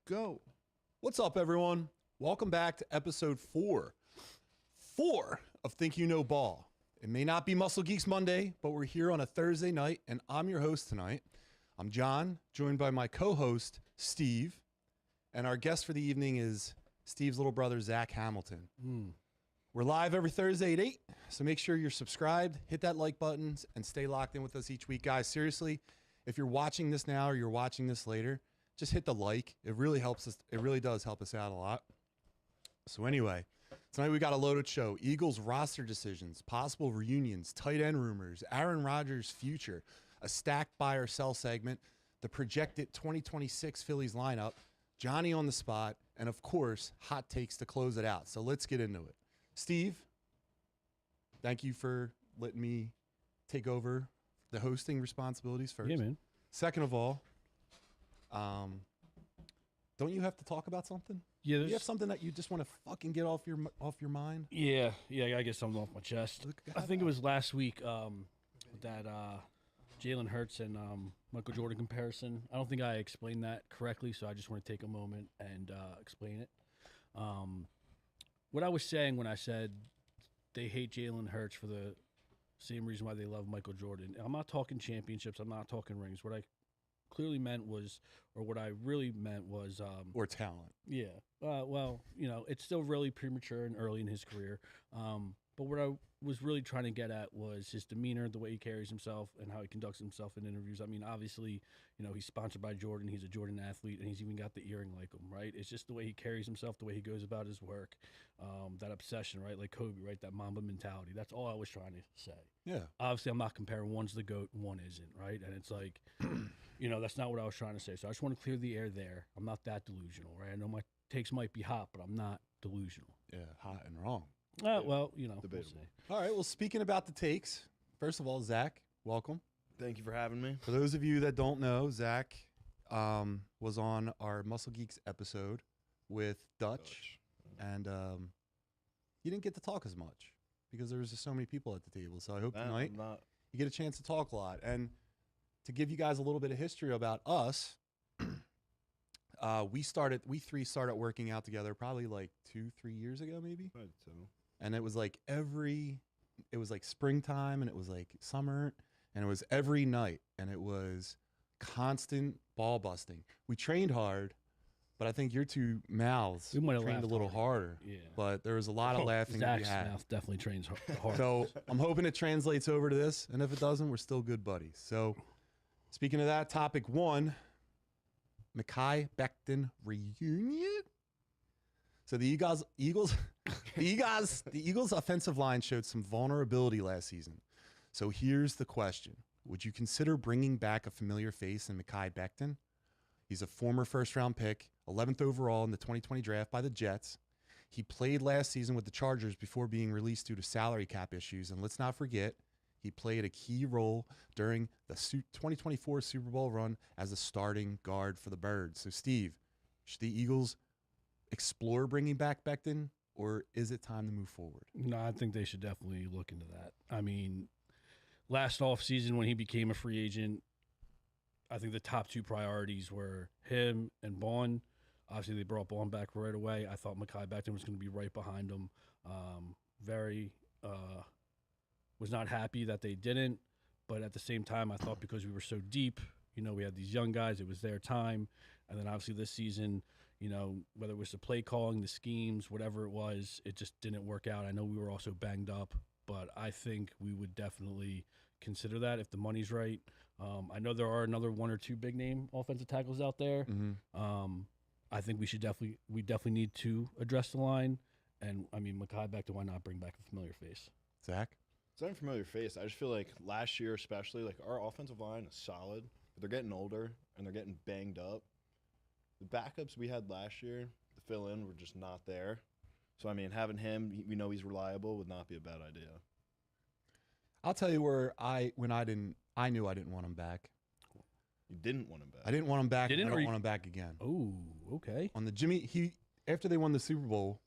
go. What's up, everyone? Welcome back to episode 4 of Think You Know Ball. It may not be Muscle Geeks Monday, but we're here on a Thursday night, and I'm your host tonight. I'm John, joined by my co-host, Steve, and our guest for the evening is Steve's little brother, Zach Hamilton. We're live every Thursday at 8, so make sure you're subscribed, hit that like button, and stay locked in with us each week. Guys, seriously, if you're watching this now or you're watching this later, just hit the like. It really helps us. It really does help us out a lot. So anyway, tonight we got a loaded show. Eagles roster decisions, possible reunions, tight end rumors, Aaron Rodgers' future, a stacked buy or sell segment, the projected 2026 Phillies lineup, Johnny on the spot, and of course, hot takes to close it out. So let's get into it. Steve, thank you for letting me take over the hosting responsibilities first. Yeah, man. Second of all, don't you have to talk about something? Yeah, you have something that you just want to fucking get off your mind? Yeah, I gotta get something off my chest. I think it was last week that Jalen Hurts and Michael Jordan comparison. I don't think I explained that correctly, so I just want to take a moment and explain it. What I was saying when I said they hate Jalen Hurts for the same reason why they love Michael Jordan. I'm not talking championships. I'm not talking rings. What I clearly meant was, or what I really meant was, or talent. Yeah. Well, you know, it's still really premature and early in his career. But what I was really trying to get at was his demeanor, the way he carries himself, and how he conducts himself in interviews. I mean, obviously, you know, he's sponsored by Jordan. He's a Jordan athlete, and he's even got the earring like him, right? It's just the way he carries himself, the way he goes about his work, that obsession, right? Like Kobe, right? That Mamba mentality. That's all I was trying to say. Yeah. Obviously, I'm not comparing one's the GOAT, one isn't, right? And it's like, you know, that's not what I was trying to say. So I just want to clear the air there. I'm not that delusional, right? I know my takes might be hot, but I'm not delusional. Yeah, hot and wrong. Well, you know, Debatable. we'll see. All right, well, speaking about the takes, first of all, Zach, welcome. Thank you for having me. For those of you that don't know, Zach was on our Muscle Geeks episode with Dutch. And you didn't get to talk as much because there was just so many people at the table. So I hope tonight you get a chance to talk a lot. And to give you guys a little bit of history about us, we three started working out together probably like 2-3 years ago, maybe. Right, so. And it was like springtime and it was like summer and it was every night and it was constant ball busting. We trained hard, but I think your two mouths trained a little harder. Yeah. But there was a lot of laughing that we Zach's had. mouth definitely trains hard. So I'm hoping it translates over to this. And if it doesn't, we're still good buddies. So speaking of that, topic 1, Mekhi Becton reunion. So the Eagles offensive line showed some vulnerability last season. So here's the question. Would you consider bringing back a familiar face in Mekhi Becton? He's a former first-round pick, 11th overall in the 2020 draft by the Jets. He played last season with the Chargers before being released due to salary cap issues. And let's not forget, he played a key role during the 2024 Super Bowl run as a starting guard for the Birds. So, Steve, should the Eagles explore bringing back Becton, or is it time to move forward? No, I think they should definitely look into that. I mean, last offseason when he became a free agent, I think the top 2 priorities were him and Bohm. Obviously, they brought Bohm back right away. I thought Mekhi Becton was going to be right behind him. Was not happy that they didn't, but at the same time, I thought because we were so deep, you know, we had these young guys, it was their time. And then obviously this season, you know, whether it was the play calling, the schemes, whatever it was, it just didn't work out. I know we were also banged up, but I think we would definitely consider that if the money's right. I know there are another 1 or 2 big name offensive tackles out there. Mm-hmm. I think we definitely need to address the line. And I mean, Mekhi Becton, why not bring back a familiar face? Zach? It's not a familiar face. I just feel like last year especially, like our offensive line is solid, but they're getting older and they're getting banged up. The backups we had last year to fill in were just not there. So, I mean, having him, we know he's reliable, would not be a bad idea. I'll tell you where I knew I didn't want him back. You didn't want him back. I didn't want him back. I don't want him back again. Oh, okay. On the after they won the Super Bowl,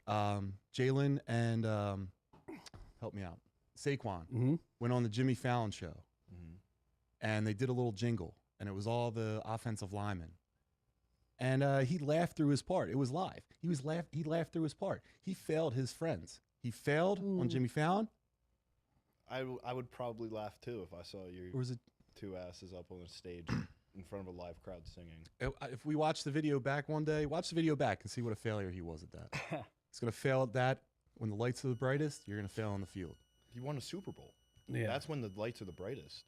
Jalen and help me out, Saquon went on the Jimmy Fallon show, and they did a little jingle, and it was all the offensive linemen. and he laughed through his part. It was live. He laughed through his part. He failed his friends. He failed on Jimmy Fallon. I would probably laugh too if I saw your Or was it? two asses up on a stage in front of a live crowd singing. If we watch the video back one day, watch the video back and see what a failure he was at that. He's going to fail at that when the lights are the brightest. You're going to fail on the field. He won a Super Bowl. Yeah. That's when the lights are the brightest.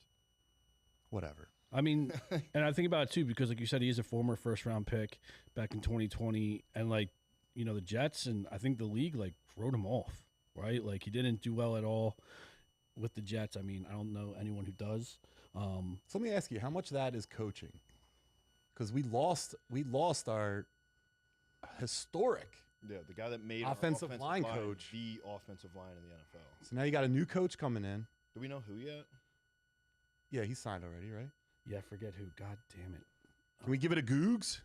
Whatever. I mean, and I think about it too because, like you said, he is a former first-round pick back in 2020, and like, you know, the Jets and I think the league like wrote him off, right? Like he didn't do well at all with the Jets. I mean, I don't know anyone who does. So let me ask you, how much of that is coaching? Because we lost our historic. Yeah, the guy that made our Offensive line coach. the offensive line in the NFL. So now you got a new coach coming in. Do we know who yet? Yeah, he signed already, right? Yeah, I forget who. God damn it. Can we give it a Googs?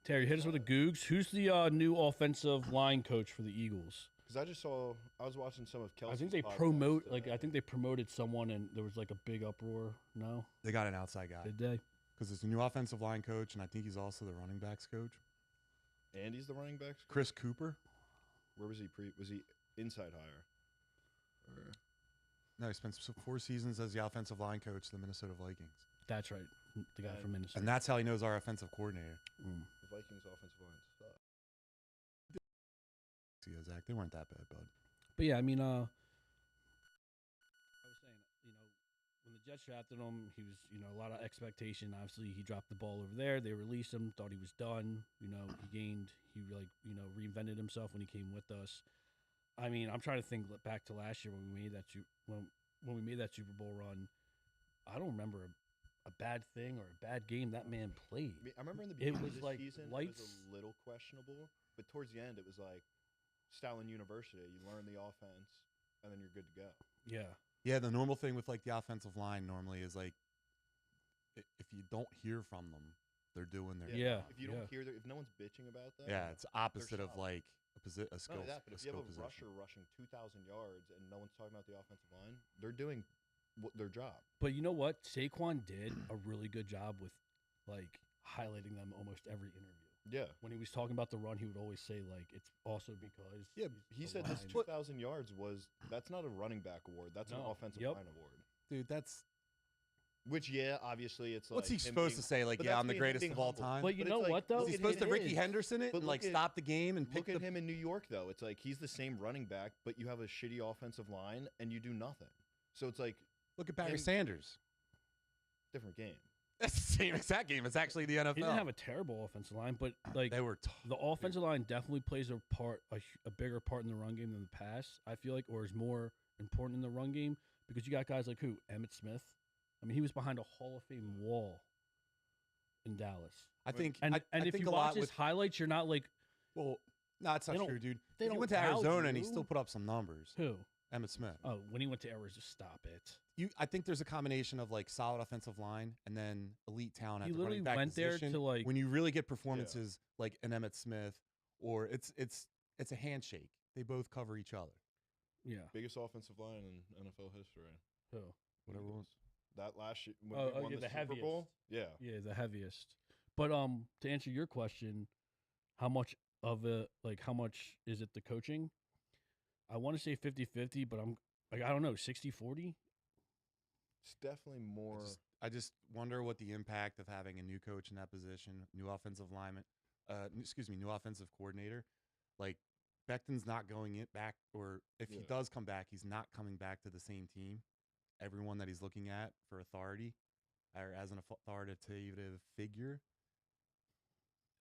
Terry, hit us with a Googs. Who's the new offensive line coach for the Eagles? Because I was watching some of Kelsey's I think they podcasts today. I think they promoted someone and there was like a big uproar. No? They got an outside guy. Did they? Because it's a new offensive line coach, and I think he's also the running backs coach. And he's the running backs. Chris Cooper. Where was he Was he inside hire? Or No, he spent 4 seasons as the offensive line coach of the Minnesota Vikings. That's right. The guy from Minnesota. And that's how he knows our offensive coordinator. the Vikings offensive line suck. Yeah, Zach, they weren't that bad, bud. But yeah, I mean, I was saying, you know, when the Jets drafted him, he was, you know, a lot of expectation. Obviously, he dropped the ball over there. They released him, thought he was done. You know, he reinvented himself when he came with us. I mean, I'm trying to think back to last year when we made that when we made that Super Bowl run. I don't remember a bad thing or a bad game that man played. I remember in the beginning was of this like season, lights. it was a little questionable, but towards the end, it was like Stalin University. You learn the offense, and then you're good to go. Yeah. Yeah, the normal thing with like the offensive line normally is like if you don't hear from them, they're doing their Yeah. If you don't hear, if no one's bitching about that, Yeah, it's opposite of solid. like a skill. Not only that, but if you have a rusher rushing 2,000 yards and no one's talking about the offensive line, they're doing their job. But you know what? Saquon did a really good job with like highlighting them almost every interview. Yeah. When he was talking about the run, he would always say like it's also because Yeah, he the said this line. 2,000 yards that's not a running back award. That's an No. offensive Yep. line award. Dude, that's Which, yeah, obviously it's what's like he him supposed being- to say? Like, but yeah, that's I'm the being- greatest being of all humble. time. But you But know it's like, what, though? look Is he at supposed to him- Ricky is. Henderson it But and like look at- stop the game and pick Look at the him in New York, though. It's like he's the same running back, but you have a shitty offensive line and you do nothing. So it's like look at Barry him- Sanders. different game. That's the same exact game. It's actually the NFL. He didn't have a terrible offensive line, but like They were the offensive line definitely plays a bigger part in the run game than the pass. I feel like, or is more important in the run game because you got guys like who Emmitt Smith. I mean, he was behind a Hall of Fame wall in Dallas. I think. And I if think you a watch lot his with. highto you're not like Well, no, it's They not don't- true, dude. they If you don't went to tout Arizona and he you. still put up some numbers. who. Emmett Smith. Oh, when he went to Arizona, just stop it. I think there's a combination of like solid offensive line and then elite talent at He the literally running back went there position. to, like- when you really get performances like an Emmett Smith, or it's a handshake. They both cover each other. Yeah. Biggest offensive line in NFL history. Who? Whatever. Eagles. That last year when Oh, we won yeah, the the Super heaviest. Bowl. Yeah. Yeah, the heaviest. But to answer your question, how much of it, like how much is it the coaching? I want to say 50-50, but I'm like I don't know, 60-40? It's definitely more. I just wonder what the impact of having a new coach in that position, new offensive lineman, new offensive coordinator. Like Becton's not going it back, or if he Yeah. does come back, he's not coming back to the same team. Everyone that he's looking at for authority, or as an authoritative figure,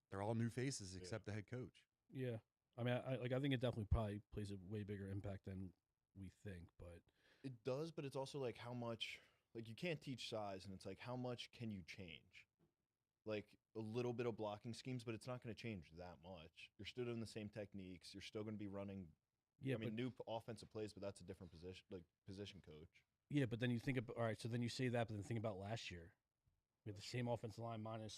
they're all new faces except the head coach. Yeah. I mean, I think it definitely probably plays a way bigger impact than we think, but It does, but it's also like how much. Like you can't teach size, and it's like how much can you change? Like a little bit of blocking schemes, but it's not going to change that much. You're still doing the same techniques. You're still going to be running. yeah, I mean, but new offensive plays, but that's a different position, like position coach. yeah, but then you think about all right, so then you say that, but then think about last year. We had the same offensive line minus,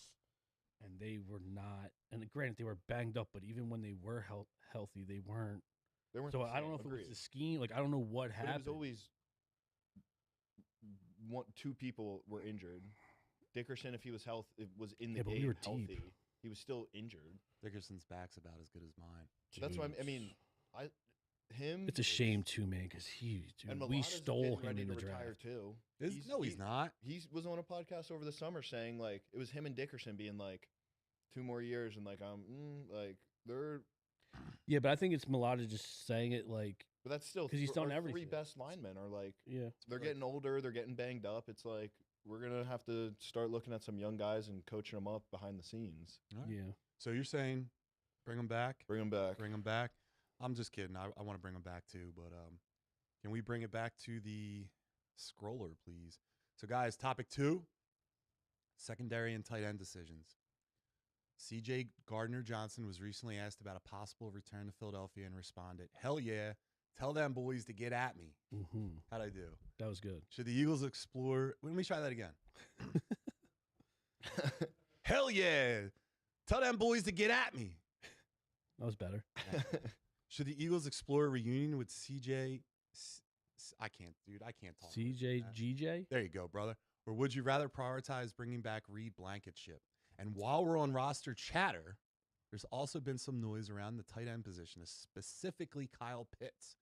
and they were not. And granted, they were banged up, but even when they were healthy, they weren't. They weren't. So the I don't same, know if it agreed. was the scheme. Like I don't know what But happened. it was always two people were injured. Dickerson, if he was was in the Yeah, but we game were deep. healthy, he was still injured. Dickerson's back's about as good as mine. That's why I mean, him. It's a shame too, man, because we stole him in the draft. Too. He's not. He was on a podcast over the summer saying like it was him and Dickerson being like 2 more years and like like they're. Yeah, but I think it's Mulata just saying it like. But that's still because he's done our everything. 3 best linemen are like. Yeah. They're getting older. They're getting banged up. It's like we're gonna have to start looking at some young guys and coaching them up behind the scenes. Right. Yeah. So you're saying, bring them back. Bring them back. Bring them back. I'm just kidding. I want to bring them back too, but can we bring it back to the scroller, please? So, guys, topic 2, secondary and tight end decisions. CJ Gardner-Johnson was recently asked about a possible return to Philadelphia and responded, "Hell yeah, tell them boys to get at me." Mm-hmm. How'd I do? That was good. Should the Eagles explore? Let me try that again. Hell yeah, tell them boys to get at me. That was better. Should the Eagles explore a reunion with CJ? I can't talk. CJ GJ? There you go, brother. Or would you rather prioritize bringing back Reed Blankenship? And while we're on roster chatter, there's also been some noise around the tight end position, specifically Kyle Pitts.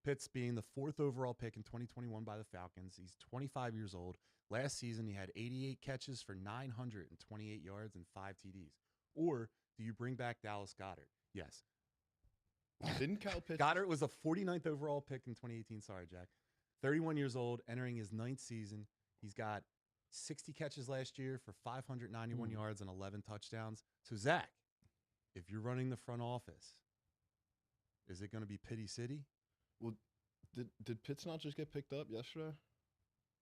Pitts being the 4th overall pick in 2021 by the Falcons. He's 25 years old. Last season, he had 88 catches for 928 yards and 5 TDs. Or do you bring back Dallas Goedert? Yes. Didn't Kyle Pitts? Goedert was a 49th overall pick in 2018. Sorry, Jack. 31 years old, entering his 9th season. He's got 60 catches last year for 591 yards and 11 touchdowns. So, Zach, if you're running the front office, is it going to be Pity City? Well, did Pitts not just get picked up yesterday?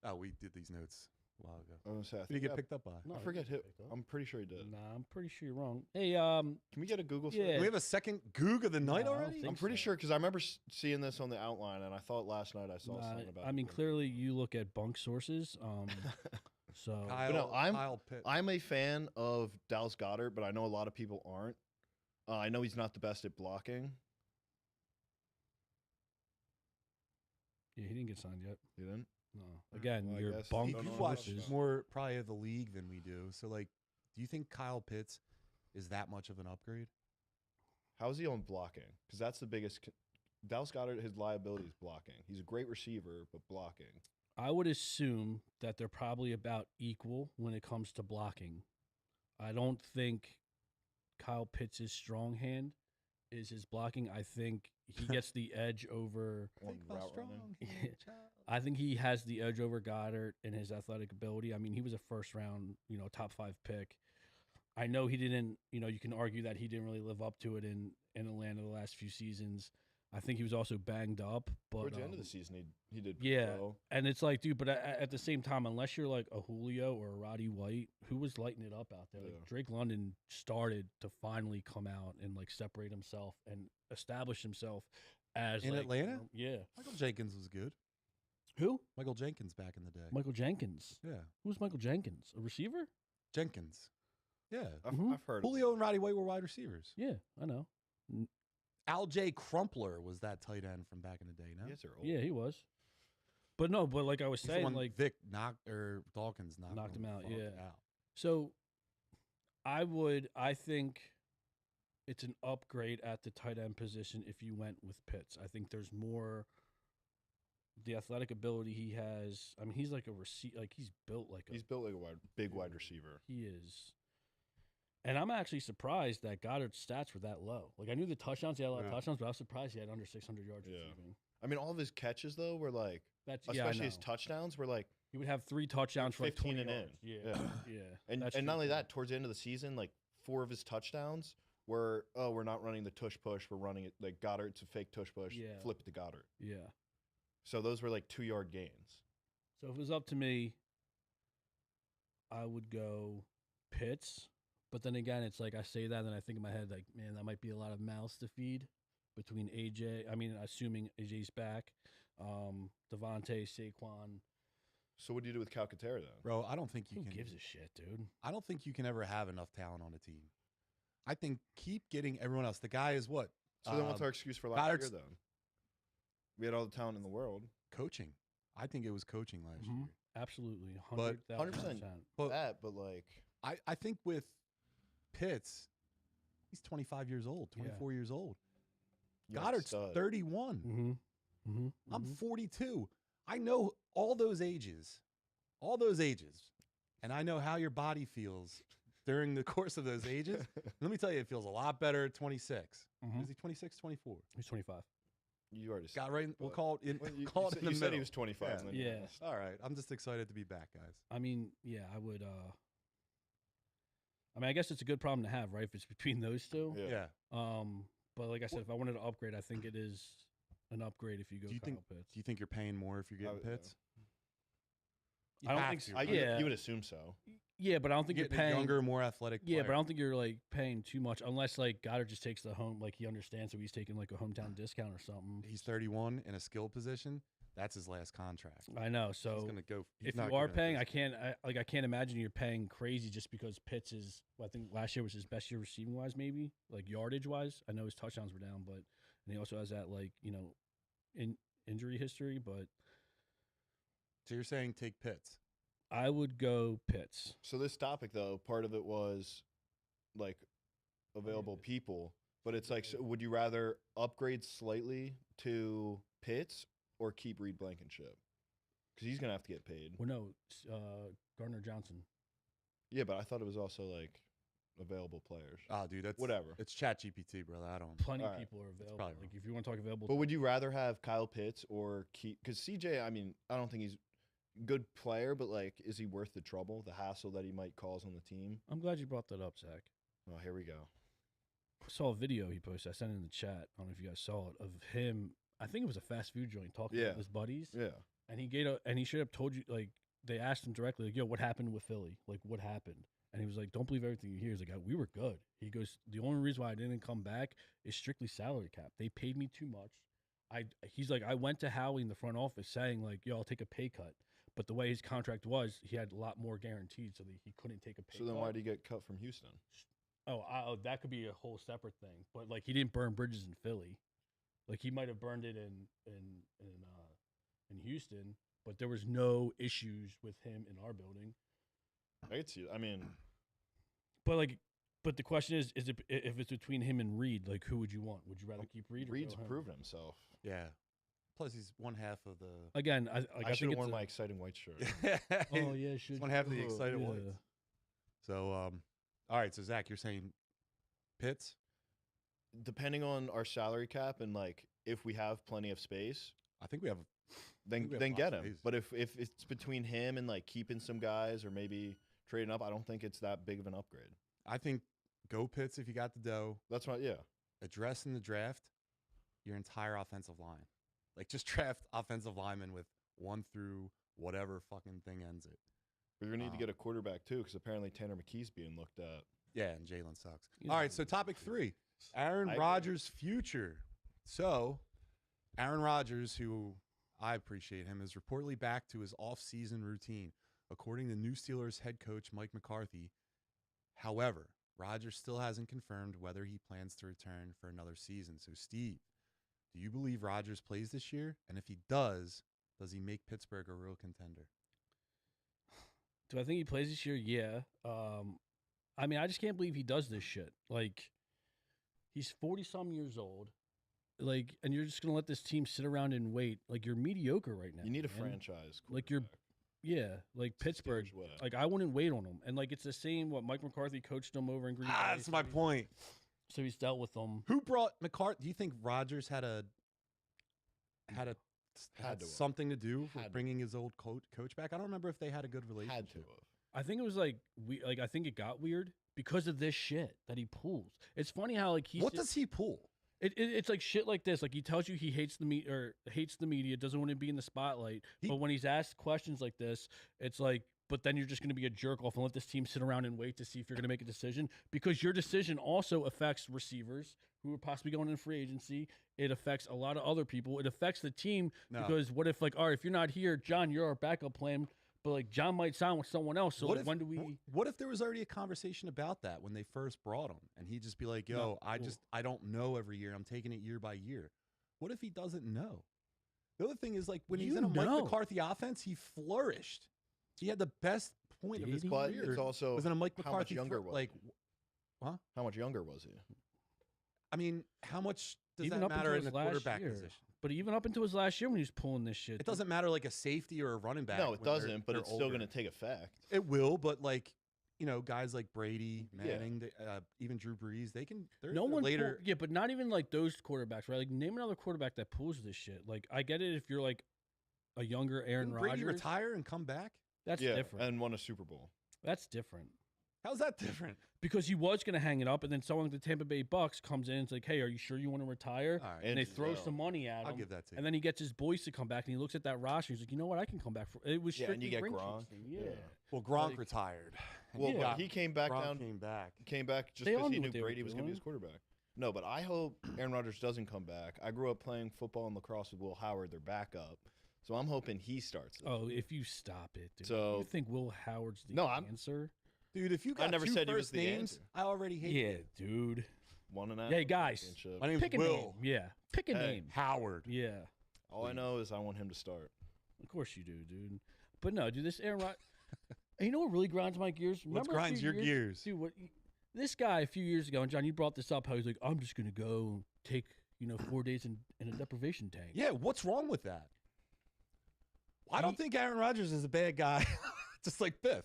Oh, we did these notes a while ago. I was gonna say, Who did he get picked up by? No, I forget who. I'm pretty sure he did. Nah, I'm pretty sure you're wrong. Hey, Can we get a Google search? Yeah. Do we have a second Goog of the night No, I don't already? think I'm pretty so. sure because I remember seeing this on the outline, and I thought last night I saw something about. I mean, it. clearly you look at bunk sources. So Kyle, no, Kyle Pitts. I'm a fan of Dallas Goedert, but I know a lot of people aren't. I know he's not the best at blocking. yeah, he didn't get signed yet. He didn't. No. Again, Well, I your guess bunk don't You know watch sources. more probably of the league than we do. So, like, do you think Kyle Pitts is that much of an upgrade? How is he on blocking? Because that's the biggest. Dallas Goedert, his liability is blocking. He's a great receiver, but blocking. I would assume that they're probably about equal when it comes to blocking. I don't think Kyle Pitts' strong hand is his blocking. I think he gets the edge over. On route running. I think he has the edge over Goddard in his athletic ability. I mean, he was a first round, top 5 pick. I know he didn't, you can argue that he didn't really live up to it in Atlanta the last few seasons. I think he was also banged up. But Towards the end of the season, he did pretty yeah, well. and it's like, dude, but at the same time, unless you're like a Julio or a Roddy White, who was lighting it up out there, like Yeah. Drake London started to finally come out and like separate himself and establish himself as In like, Atlanta? yeah. Michael Jenkins was good. Who? Michael Jenkins back in the day. Michael Jenkins. Yeah. Who's Michael Jenkins? A receiver? Jenkins. Yeah. I've heard. Julio and Roddy White were wide receivers. Yeah, I know. Al J. Crumpler was that tight end from back in the day, no? Yes, they're old. Yeah, he was. But no, but like I was He's the saying, one like Vic Dawkins knocked him out, the fuck yeah. out. So I think it's an upgrade at the tight end position if you went with Pitts. I think there's more the athletic ability he has. I mean, he's like a he's built like He's built like a big wide receiver. he is. And I'm actually surprised that Goddard's stats were that low. Like I knew the touchdowns, he had a lot of touchdowns, but I was surprised he had under 600 yards Yeah. receiving. I mean, all of his catches though were like, That's especially I his know. touchdowns were like, He would have 3 touchdowns for like 15 20 and in. yards. Yeah, Yeah. yeah. and That's not true, only too. that, towards the end of the season, like 4 of his touchdowns were, we're not running the tush push, we're running it like Goddard to fake tush push, Yeah. flip it to Goddard. Yeah. So those were like 2-yard gains. So if it was up to me, I would go Pitts. But then again, it's like I say that and I think in my head, like, man, that might be a lot of mouths to feed between AJ. I mean, assuming AJ's back, Devontae, Saquon. So what do you do with Calcaterra then? Bro, I don't think you Who can. gives a shit, dude? I don't think you can ever have enough talent on a team. I think keep getting everyone else. The guy is what? So then what's our excuse for last Goddard's- year then? We had all the talent in the world. Coaching. I think it was coaching last Mhm. year. Absolutely. But 100%. But That, but like, I think with Pitts, he's 25 years old, 24 years old. Yeah, Goddard's stud. 31. Mm-hmm. I'm 42. I know all those ages, and I know how your body feels during the course of those ages. Let me tell you, it feels a lot better at 26. Mhm. Is he 26, 24? He's 25. You already Got right. We'll but- call it in, Well, you call it said, in the you middle. said he was 25. Yeah. And then you Yeah. asked. All right. I'm just excited to be back, guys. I mean, yeah, I would. I mean, I guess it's a good problem to have, right? If it's between those two. Yeah. But like I said, if I wanted to upgrade, I think it is an upgrade if you go Do you Kyle think- Pitts. Do you think you're paying more if you're getting would- Pitts? You I don't have think to, so. I, right? Yeah. you would assume so. Yeah, but I don't think You're you're getting a paying. younger, more athletic Yeah, but I player. don't think you're like paying too much unless like Goddard just takes the home, like he understands, so he's taking like a hometown discount or something. He's 31 in a skill position. That's his last contract. I know. He's So gonna go. he's if not you are gonna paying, just- I can't imagine you're paying crazy just because Pitts is. Well, I think last year was his best year receiving wise, maybe like yardage wise. I know his touchdowns were down, but and he also has that like injury history. But So you're saying take Pitts? I would go Pitts. So this topic, though, part of it was like available people, but it's like, so would you rather upgrade slightly to Pitts or keep Reed Blankenship? Because he's gonna have to get paid. Well, no, Gardner-Johnson. Yeah, but I thought it was also like available players. Oh, dude, that's Whatever. It's ChatGPT, brother. I don't. Plenty All of right. people are available. probably Like if you want to talk available, But would you rather have Kyle Pitts or keep? Because CJ, I mean, I don't think he's a good player, but like, is he worth the trouble, the hassle that he might cause on the team? I'm glad you brought that up, Zach. Oh, here we go. I saw a video he posted. I sent it in the chat. I don't know if you guys saw it of him. I think it was a fast food joint talking Yeah. to his buddies. Yeah. And he should have told you, like, they asked him directly, like, yo, what happened with Philly? Like, what happened? And he was like, don't believe everything you hear. He's like, we were good. He goes, the only reason why I didn't come back is strictly salary cap. They paid me too much. He's like, I went to Howie in the front office saying, like, yo, I'll take a pay cut. But the way his contract was, he had a lot more guaranteed, so that he couldn't take a pay So cut. then why did he get cut from Houston? Oh, that could be a whole separate thing. But, like, he didn't burn bridges in Philly. Like, he might have burned it in Houston, but there was no issues with him in our building. I could see. I mean, But the question is if it's between him and Reed, like who would you want? Would you rather keep Reed? Or Reed's go him? proven himself. Yeah. Plus, he's one half of the. Again, I I should think have worn it's my exciting white shirt. oh yeah, He's should one half of the you? excited yeah. ones. So, all right. So Zach, you're saying Pitts? Depending on our salary cap and like if we have plenty of space, I think we have. then we have then lots get of him. space. But if it's between him and like keeping some guys or maybe trading up, I don't think it's that big of an upgrade. I think go Pitts if you got the dough. That's my Address in the draft your entire offensive line. Like just draft offensive linemen with 1 through whatever fucking thing ends it. We're gonna need to get a quarterback too, because apparently Tanner McKee's being looked at. Yeah, and Jalen sucks. He's All right, not so good. topic 3, Aaron I agree. Rodgers' future. So, Aaron Rodgers, who I appreciate him, is reportedly back to his off-season routine, according to new Steelers head coach Mike McCarthy. However, Rodgers still hasn't confirmed whether he plans to return for another season. So, Steve, do you believe Rodgers plays this year? And if he does he make Pittsburgh a real contender? Do I think he plays this year? Yeah. I mean, I just can't believe he does this shit. Like, he's 40-some years old. Like, and you're just gonna let this team sit around and wait. Like, you're mediocre right now. You need a man. franchise. Like, you're- quarterback. Yeah, like It's the Pittsburgh. Steelers' way. Like, I wouldn't wait on him. And like, it's the same what Mike McCarthy coached him over in Green Bay. That's so my he- point. So he's dealt with them. Who brought McCarthy? Do you think Rodgers had Had to have. something to do with Had to. bringing his old coach back? I don't remember if they had a good relationship. Had to have. I think it was like I think it got weird because of this shit that he pulls. It's funny how like What does he pull? It's like shit like this. Like he tells you he hates the media, doesn't want to be in the spotlight. He- But when he's asked questions like this, it's like, but then you're just going to be a jerk off and let this team sit around and wait to see if you're going to make a decision, because your decision also affects receivers who are possibly going in free agency. It affects a lot of other people. It affects the team No. because what if, like, all right, if you're not here, John, you're our backup plan, but like John might sign with someone else. So What like, if, when do we? What if there was already a conversation about that when they first brought him, and he'd just be like, "Yo, No. I don't know every year. I'm taking it year by year." What if he doesn't know? The other thing is, like, when he's You in a Mike know. McCarthy offense, he flourished. He had the best point of Did his he? But career. it's also was in a Mike how much McCarthy younger was like he? Huh? How much younger was he? I mean, how much does Even that up matter until in the his last quarterback year. position? But even up until his last year when he was pulling this shit. It doesn't matter like a safety or a running back. No, it when they're- doesn't, but they're it's still older. going to take effect. It will, but like, guys like Brady, Yeah. Manning, even Drew Brees, they can. They're No one later. yeah, but not even like those quarterbacks, right? Like name another quarterback that pulls this shit. Like I get it if you're like a younger Aaron Didn't Brady Rodgers. retire and come back? That's Yeah, different. and won a Super Bowl. That's different. How's that different? Because he was going to hang it up, and then someone at the Tampa Bay Bucks comes in and is like, "Hey, are you sure you want to retire?" All right, And they And throw Giselle. some money at him. I'll give that to you. And then he gets his boys to come back, and he looks at that roster. He's like, "You know what? I can come back for it." Was Yeah, and you strictly get ring Gronk. chasing. Yeah. Yeah. Well, Gronk Like- retired. and Well, Yeah. but he came back Gronk down. came back. Came back just They because all he knew knew what they were Brady was going to be his doing. quarterback. No, but I hope Aaron Rodgers doesn't come back. I grew up playing football and lacrosse with Will Howard, their backup. So I'm hoping he starts. It. Oh, if you stop it, dude. So- You think Will Howard's the No, I'm- answer? Dude, if you got never two said he was first the names, answer. I already hate Yeah, you. dude. One and a half. Hey, guys. championship. My name's Pick a Will name. Yeah. Pick a Hey. name. Howard. Yeah. All I know is I want him to start. Of course you do, dude. But no, dude, this Aaron Rodgers. You know what really grinds my gears? What Remember a grinds few your years- gears? Dude, this guy a few years ago, and John, you brought this up, how he's like, I'm just going to go take, 4 days in a deprivation tank. Yeah, what's wrong with that? I don't think Aaron Rodgers is a bad guy. Just like Biff.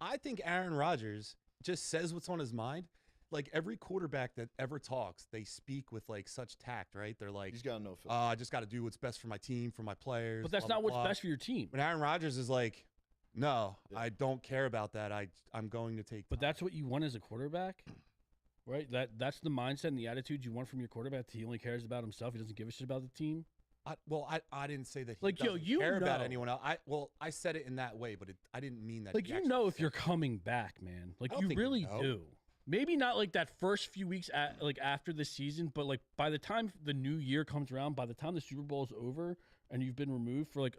I think Aaron Rodgers just says what's on his mind. Like every quarterback that ever talks, they speak with like such tact, right? They're like, He's got no filter. I just got to do what's best for my team, for my players. But that's blah, not blah, what's blah." best for your team. When Aaron Rodgers is like, no, Yeah. I don't care about that. I'm going to take. But time." that's what you want as a quarterback, right? That's the mindset and the attitude you want from your quarterback. He only cares about himself. He doesn't give a shit about the team. I didn't say that he Like, yo, doesn't you care about know. anyone else. I said it in that way, but I didn't mean that. Like, he you actually know if said you're it. coming back, man. Like, I don't you think you really know. do. Maybe not like that first few weeks after the season, but like by the time the new year comes around, by the time the Super Bowl is over and you've been removed for like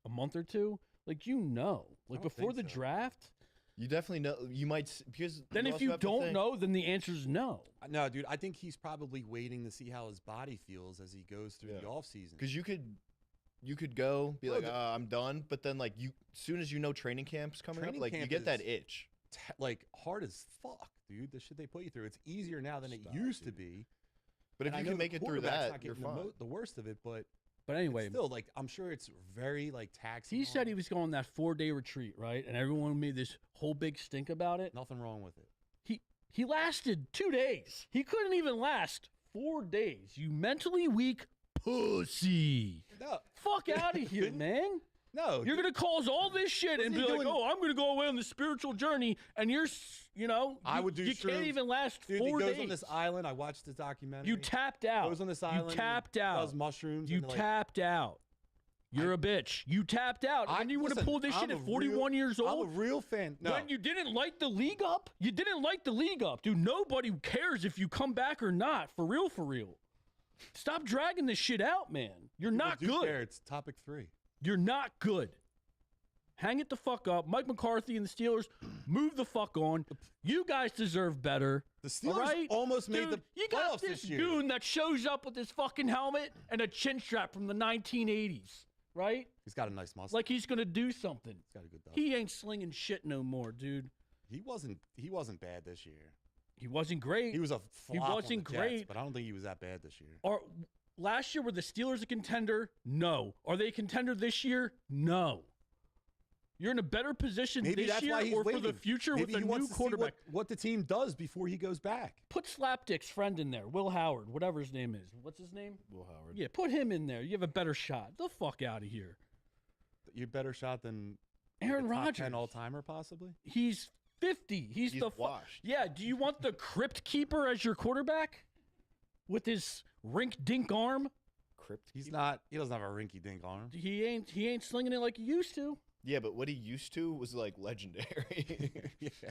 a month or two, like like don't before think the so. draft. You definitely know. You might because Then if also you have to don't think- know, then the answer is no. No, dude, I think he's probably waiting to see how his body feels as he goes through the Yeah. offseason. Because you could go be No, like, the- I'm done, but then like as soon as you know training camp's coming Training up, like you camp get that is- itch. Like hard as fuck, dude. The shit they put you through. It's easier now than it Stop, used to dude. be. But if And I you know can the make it through quarterback's that, not you're getting fine. the worst of it, but But anyway, still, like I'm sure it's very like taxing. he said on he him. was going on that 4-day retreat, right? And everyone made this whole big stink about it. Nothing wrong with it. He lasted 2 days. He couldn't even last 4 days. You mentally weak pussy. No, Fuck out of here, man. no. You're gonna cause all this shit and he be like, doing? "Oh, I'm gonna go away on the spiritual journey," and I you, would do You can't shrooms. even last Dude, 4 he goes days. on this island. I watched the documentary. You tapped out. Goes on this island. You and tapped he out. Does mushrooms. You and, like, tapped out. You're a bitch. You tapped out. And you would have listen, pulled this I'm shit a at 41 real- years I'm old. a real fan. No, When you didn't light the league up, you didn't light the league up, dude. Nobody cares if you come back or not. For real, for real. Stop dragging this shit out, man. You're people not do good. care. It's topic 3. You're not good. Hang it the fuck up. Mike McCarthy and the Steelers, move the fuck on. You guys deserve better. The all Steelers right? almost made Dude, the you got playoffs this this year. goon that shows up with his fucking helmet and a chin strap from the 1980s, right? He's got a nice muscle. Like he's gonna do something. He's got a good dog. He ain't slinging shit no more, dude. He wasn't bad this year. He wasn't great. He was a flop on wasn't the Jets, great. but I don't think he was that bad this year. Or last year were the Steelers a contender? No. Are they a contender this year? No. You're in a better position Maybe this that's year why he's or waiting. for the future Maybe with he a wants new to see quarterback. what the team does before he goes back. Put Slapdick's friend in there, Will Howard, whatever his name is. What's his name? Will Howard. Yeah, put him in there. You have a better shot. The fuck out of here. You're better shot than Aaron a top Rodgers. 10 all-timer possibly. He's 50. He's the washed. Yeah, do you want the crypt keeper as your quarterback? With his rink-dink arm? Crypt. He doesn't have a rinky-dink arm. He ain't slinging it like he used to. Yeah, but what he used to was like legendary.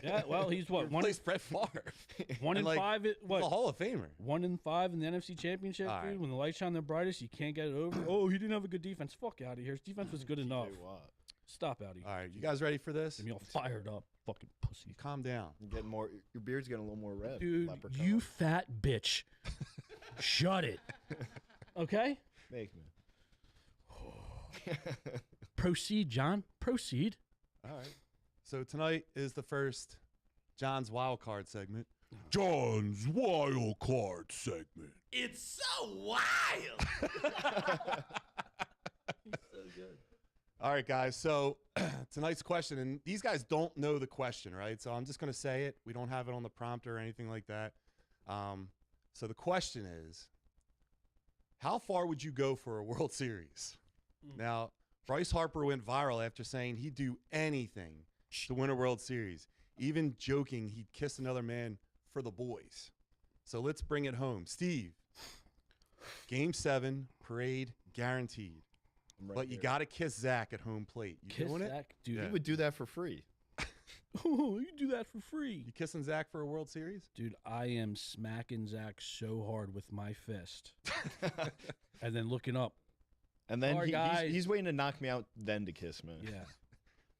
Yeah, well, he's what, one Replaced Brett Favre. in And, like, 5 He's what? a Hall of Famer. 1 in 5 in the NFC Championship, All dude. right. When the lights shine their brightest, you can't get it over. Oh, he didn't have a good defense. Fuck out of here. His defense was good enough. TJ Watt. Stop out of here. All right, you guys ready for this? Get me all fired up, fucking pussy. Calm down. You're getting more. Your beard's getting a little more red. Dude, Leprechaun. you fat bitch. Shut it. Okay? Make me. Proceed, John. Proceed. All right. So tonight is the first John's wild card segment. John's wild card segment. It's so wild. He's so good. All right, guys. So tonight's question, and these guys don't know the question, right? So I'm just going to say it. We don't have it on the prompter or anything like that. So the question is, how far would you go for a World Series? Now, Bryce Harper went viral after saying he'd do anything to win a World Series, even joking he'd kiss another man for the boys. So let's bring it home. Steve, Game 7, parade guaranteed. But you got to kiss Zach at home plate. You Kiss doing it? Zach? Dude, He would do that for free. you do that for free. You kissing Zach for a World Series? Dude, I am smacking Zach so hard with my fist. And then looking up. And then Sorry, guys. he's waiting to knock me out then to kiss me. Yeah.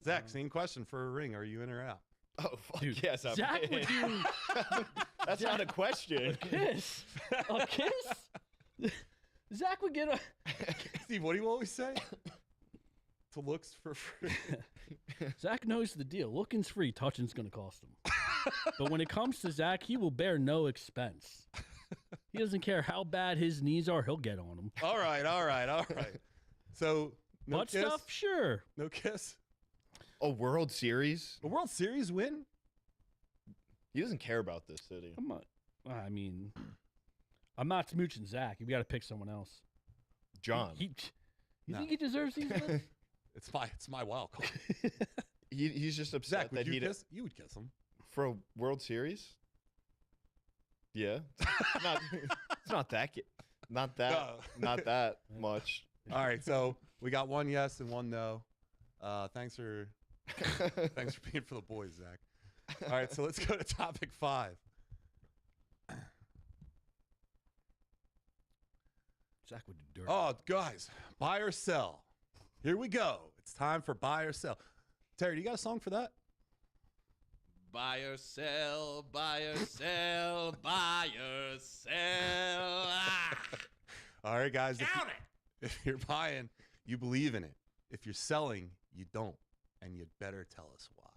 Zach, same question for a ring. Are you in or out? Oh, fuck Dude, yes, I'm Zach in. would do That's not a question. a kiss. A kiss? Zach would get a... Steve, what do you always say? To looks for free. Zach knows the deal. Looking's free. Touching's going to cost him. But when it comes to Zach, he will bear no expense. He doesn't care how bad his knees are. He'll get on them. All right. So, no Butt kiss? stuff? Sure. No kiss? A World Series? A World Series win? He doesn't care about this city. I'm not smooching Zach. You got to pick someone else. John. You No. think he deserves these wins? It's my wild card. He's just upset Zach, would that you he kiss? You would kiss him. for a World Series. Yeah, it's not that not that much. All right, so we got one yes and one no. Thanks for being for the boys, Zach. All right, so let's go to topic 5. Zach would do dirt. Oh, guys, buy or sell. Here we go. It's time for buy or sell. Terry, do you got a song for that? Buy or sell, buy or sell, buy or sell. Ah, All right, guys. count it. If you're buying, you believe in it. If you're selling, you don't. And you'd better tell us why.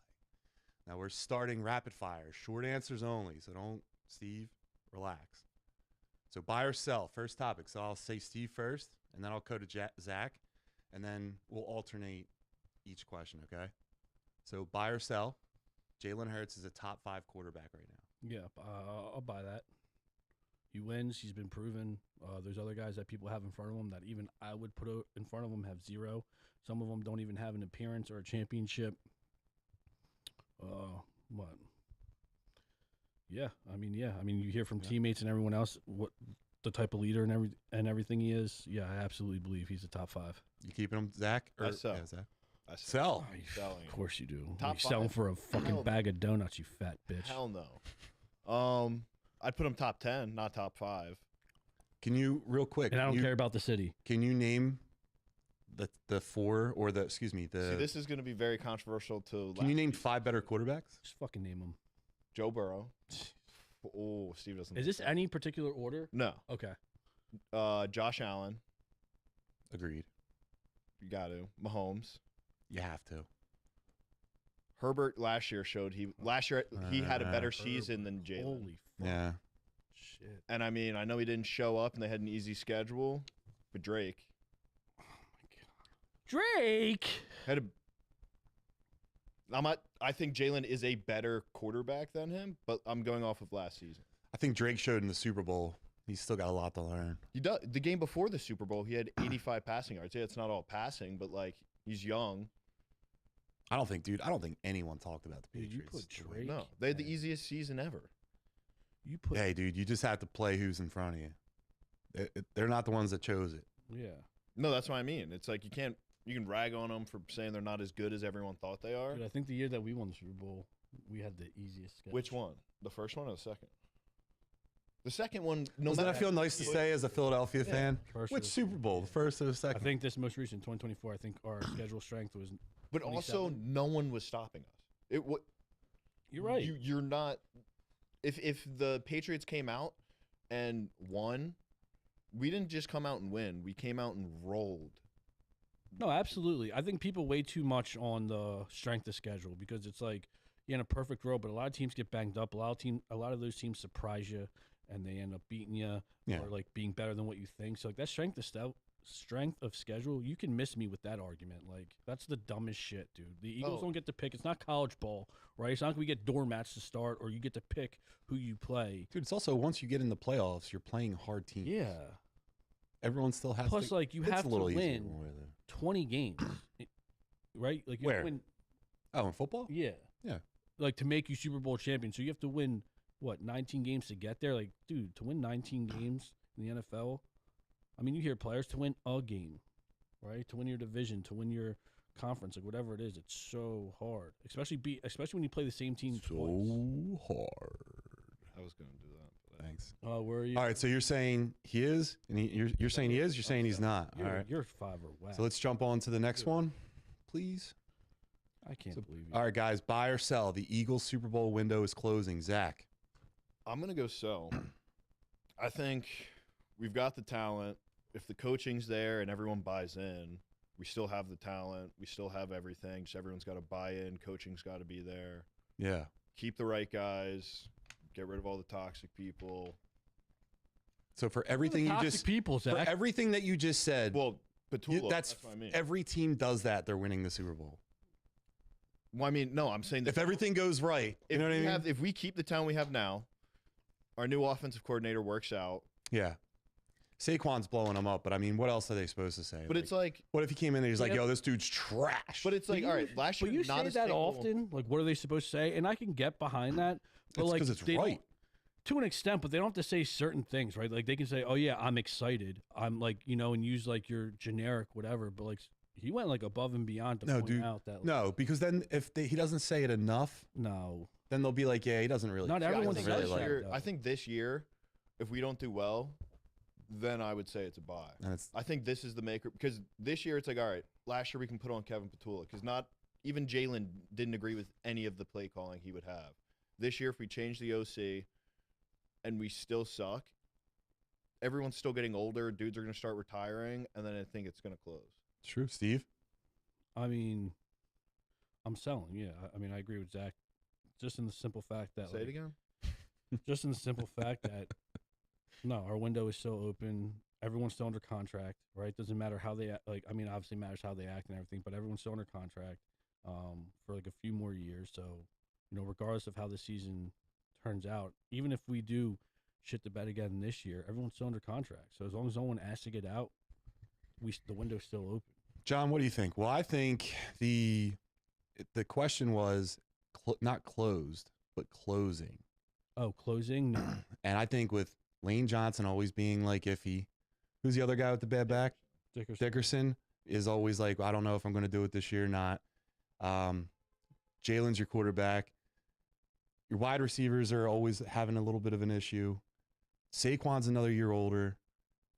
Now we're starting rapid fire. Short answers only. So don't, Steve, relax. So buy or sell, first topic. So I'll say Steve first, and then I'll go to Zach, and then we'll alternate each question, okay? So buy or sell, Jalen Hurts is a top 5 quarterback right now. Yeah, I'll buy that. He wins. He's been proven. There's other guys that people have in front of him that even I would put in front of him have 0. Some of them don't even have an appearance or a championship. What? Yeah, I mean, you hear from teammates and everyone else what the type of leader and everything he is. Yeah, I absolutely believe he's a top 5. You keeping him, Zach? I sell. Yeah, Zach. I Sell. selling. Of course you do. Top You sell him 5? for a fucking Hell bag of donuts, you fat bitch. Hell no. I'd put him top 10, not top 5. Can you, real quick, And I don't care about the city. Can you name the 4 or the, excuse me, See, the, this is going to be very controversial to. can you name 5 better quarterbacks? Just fucking name him. Joe Burrow? Oh, Steve doesn't. Is this any particular order? No. Okay. Josh Allen. Agreed. You got to. Mahomes. You have to. Herbert last year showed he had a better season than Jalen. Holy fuck. Yeah. Shit. And I mean, I know he didn't show up and they had an easy schedule, but Drake Drake. had a. I think Jalen is a better quarterback than him, but I'm going off of last season. I think Drake showed in the Super Bowl. He's still got a lot to learn. He does. The game before the Super Bowl, he had 85 passing yards. Yeah, it's not all passing, but like he's young. I don't think anyone talked about the Dude, you Patriots. put Drake. No, they had the easiest season ever. You put. Hey, dude, you just have to play who's in front of you. They're not the ones that chose it. Yeah. No, that's what I mean. It's like you can rag on them for saying they're not as good as everyone thought they are. Dude, I think the year that we won the Super Bowl, we had the easiest schedule. Which one? The first one or the second? The second one. No Doesn't matter that feel nice to say as a Philadelphia fan? First Which or the Super Bowl? The first or the I second? think this most recent 2024. I think our schedule strength was. But also, 27. no one was stopping us. You're right. You're not. If the Patriots came out and won, we didn't just come out and win. We came out and rolled. No, absolutely. I think people weigh too much on the strength of schedule because it's like in a perfect world, but a lot of teams get banged up. A lot of those teams surprise you, and they end up beating you or like being better than what you think. So like that strength of schedule, you can miss me with that argument. Like that's the dumbest shit, dude. The Eagles don't get to pick. It's not college ball, right? It's not like we get doormats to start, or you get to pick who you play. Dude, it's also once you get in the playoffs, you're playing hard teams. Yeah. Everyone still has. Plus, to, like you have to win 20 games, right? Like you have to win. Oh, in football? Yeah. Yeah. Like to make you Super Bowl champion, so you have to win 19 games to get there. Like, dude, to win 19 games in the NFL. I mean, you hear players to win a game, right? To win your division, to win your conference, like whatever it is, it's so hard. Especially when you play the same team twice. So hard. I was gonna do that. But Thanks. Where are you? All right, so you're saying he is, and you're saying he is. You're saying he's not. All right. You're 5 or whack. So let's jump on to the next one, please. I can't believe you. All right, guys, buy or sell. The Eagles Super Bowl window is closing. Zach. I'm gonna go sell. I think we've got the talent. If the coaching's there and everyone buys in, we still have the talent. We still have everything. Just everyone's got to buy in. Coaching's got to be there. Yeah. Keep the right guys. Get rid of all the toxic people. So for everything you just Zach. for everything that you just said, Well, Petula, that's what I mean. every team does that. They're winning the Super Bowl. Well, I mean, no, I'm saying that If everything goes right, you know what I mean? If we keep the talent we have now, our new offensive coordinator works out. Yeah. Saquon's blowing them up, but I mean, what else are they supposed to say? But it's like, what if he came in and he's like, yo, this dude's trash? but it's like, all right, last year, But you not say a that single- often. Like, what are they supposed to say? And I can get behind that. But It's like, 'cause it's they right. don't- to an extent, but they don't have to say certain things, right? Like they can say, "Oh yeah, I'm excited." I'm like, and use like your generic whatever. But like, he went like above and beyond to point out that. Like, no, because then if he doesn't say it enough, no, then they'll be like, yeah, he doesn't really. Not care. everyone He says doesn't really that. like it. I think this year, if we don't do well, then I would say it's a buy. And it's, I think this is the maker because this year it's like, all right, last year we can put on Kevin Petula because not even Jalen didn't agree with any of the play calling he would have. This year, if we change the OC and we still suck, everyone's still getting older. Dudes are going to start retiring, and then I think it's going to close. true, Steve. I mean, I'm selling. Yeah, I mean, I agree with Zach. Just in the simple fact that Say it again. Just in the simple fact that no, our window is still open. Everyone's still under contract, right? Doesn't matter how they act. Like, I mean, obviously it matters how they act and everything, but everyone's still under contract for like a few more years. So, regardless of how the season turns out, even if we do shit the bed again this year, everyone's still under contract. So as long as no one asks to get out, the window's still open. John, what do you think? Well, I think the question was not closed, but closing. Oh, closing? No. And I think with Lane Johnson always being like iffy, who's the other guy with the bad back? Dickerson is always like, I don't know if I'm going to do it this year or not. Jalen's your quarterback. Your wide receivers are always having a little bit of an issue. Saquon's another year older.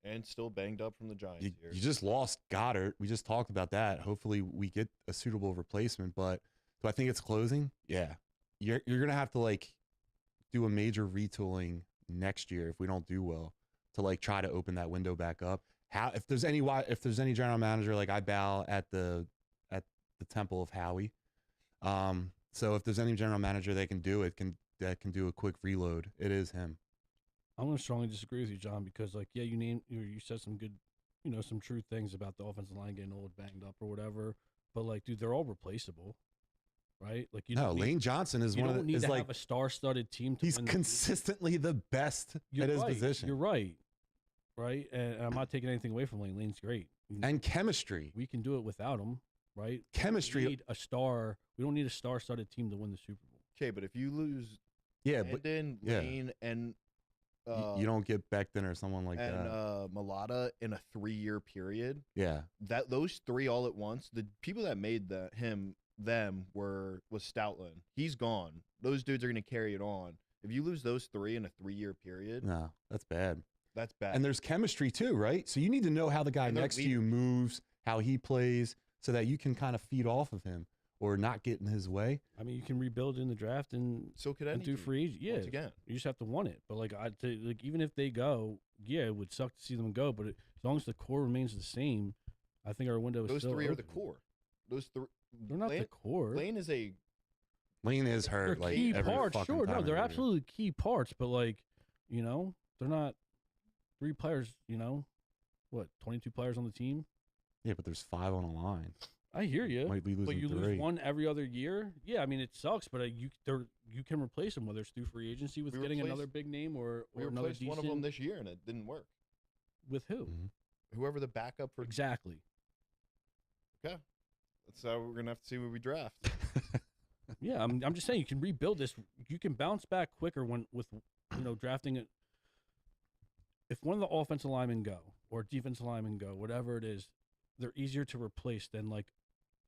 And still banged up from the Giants here. You just lost Goedert. We just talked about that. Hopefully we get a suitable replacement. But do I think it's closing? Yeah. You're going to have to like do a major retooling next year if we don't do well to like try to open that window back up. If there's any general manager, like I bow at the temple of Howie. So if there's any general manager that can do it, that can do a quick reload, it is him. I'm going to strongly disagree with you, John, because like, yeah, you said some good, some true things about the offensive line getting old, banged up or whatever. But like, dude, they're all replaceable, right? Like, Lane Johnson is one of the. You don't need to have a star-studded team. He's consistently the best at his position. You're right, right? And I'm not taking anything away from Lane. Lane's great. And chemistry. We can do it without him, right? Chemistry. We don't need a star-studded team to win the Super Bowl. Okay, but if you lose, Lane, and you don't get Becton or someone like that. And Mulata in a 3-year period. Yeah. Those three all at once. The people that made them was Stoutland. He's gone. Those dudes are going to carry it on. If you lose those three in a 3-year period, no, that's bad. That's bad. And there's chemistry too, right? So you need to know how the guy next to you moves, how he plays, so that you can kind of feed off of him or not get in his way. I mean, you can rebuild in the draft and so could and do free agent. Yeah, again, you just have to want it. But like, even if they go, yeah, it would suck to see them go. But as long as the core remains the same, I think our window is those still three open. are the core. Those three. They're not the core. Lane is a Lane is They're hurt. Like key every parts, fucking sure. time No, of they're the year. absolutely key parts, but like, they're not 3 players. 22 players on the team. Yeah, but there's 5 on the line. I hear you. Might be But losing you 3. lose one every other year. Yeah, I mean it sucks, but you can replace them, whether it's through free agency with We getting replaced- another big name or We another replaced decent. one of them this year, and it didn't work. With who? Mhm. Whoever the backup for. Exactly. Okay. That's how we're gonna have to see what we draft. Yeah, I'm just saying you can rebuild this. You can bounce back quicker with drafting it. If one of the offensive linemen go or defensive linemen go, whatever it is, they're easier to replace than like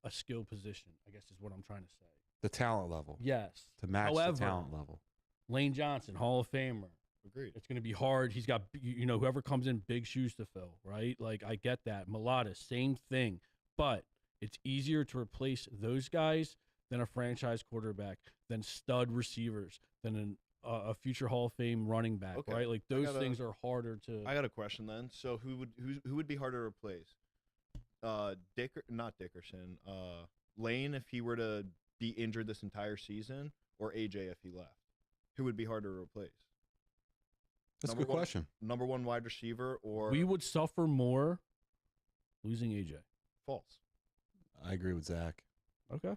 a skill position, I guess is what I'm trying to say. The talent level. Yes. To match However, the talent level. Lane Johnson, Hall of Famer. Agreed. It's going to be hard. He's got, whoever comes in, big shoes to fill, right? Like, I get that. Mulata, same thing. But it's easier to replace those guys than a franchise quarterback, than stud receivers, than a future Hall of Fame running back, Okay. right? Like, those things are harder to. I got a question then. So who would be harder to replace? Not Dickerson. Lane if he were to be injured this entire season, or AJ if he left. Who would be harder to replace? That's a Number good one- question. Number 1 wide receiver or We would suffer more losing AJ. false? I agree with Zach. Okay.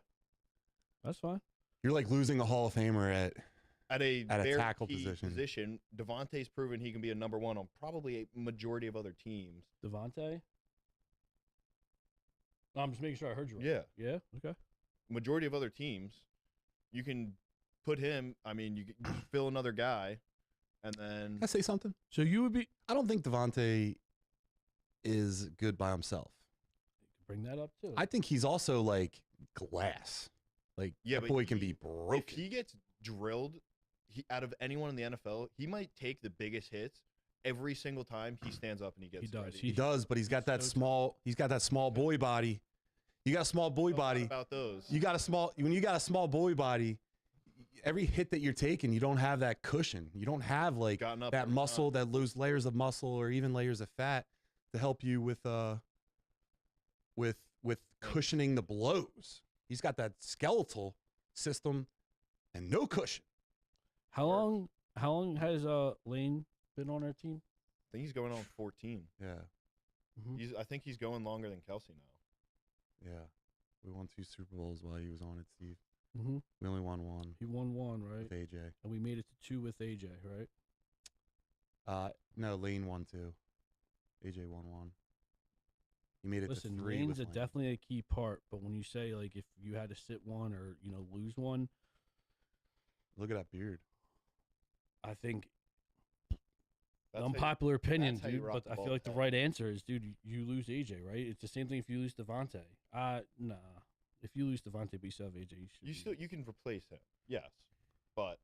That's fine. You're like losing a Hall of Famer at At a At a very tackle key position. Devontae's proven he can be a number 1 on probably a majority of other teams. Devontae? I'm just making sure I heard you right. Yeah. Yeah? Okay. Majority of other teams, you can put him. I mean, you fill another guy, and then Can I say something? So you would be. I don't think Devontae is good by himself. Bring that up too. I think he's also like glass. Like Yeah, that but boy can be if broken. he gets drilled, out of anyone in the NFL, he might take the biggest hits every single time he stands up and he gets He does. ready. He does, but he's got that so small. He's got that small boy body. You got a small boy Don't know body. about those. You got a small. When you got a small boy body, every hit that you're taking, you don't have that cushion. You don't have like Gotten up that every muscle, time. that lose layers of muscle or even layers of fat to help you with cushioning the blows. He's got that skeletal system and no cushion. How long has Lane been on our team? I think he's going on 14. Yeah, Mhm. I think he's going longer than Kelsey now. yeah. We won 2 Super Bowls while he was on it, Steve. Mhm. We only won 1 He won 1, right? with AJ. And we made it to 2 with AJ, right? No, Lane won 2. AJ won 1. He made it Listen, to 3. Lane's with Lane. definitely a key part, but when you say like if you had to sit one or lose one, Look at that beard. I think That's unpopular opinion, that's how you dude. rock But the I ball feel like the pad. right answer is, dude, you lose AJ, right? It's the same thing if you lose Devontae. Nah. If you lose Devontae, but you still have AJ, you can replace him, yes, but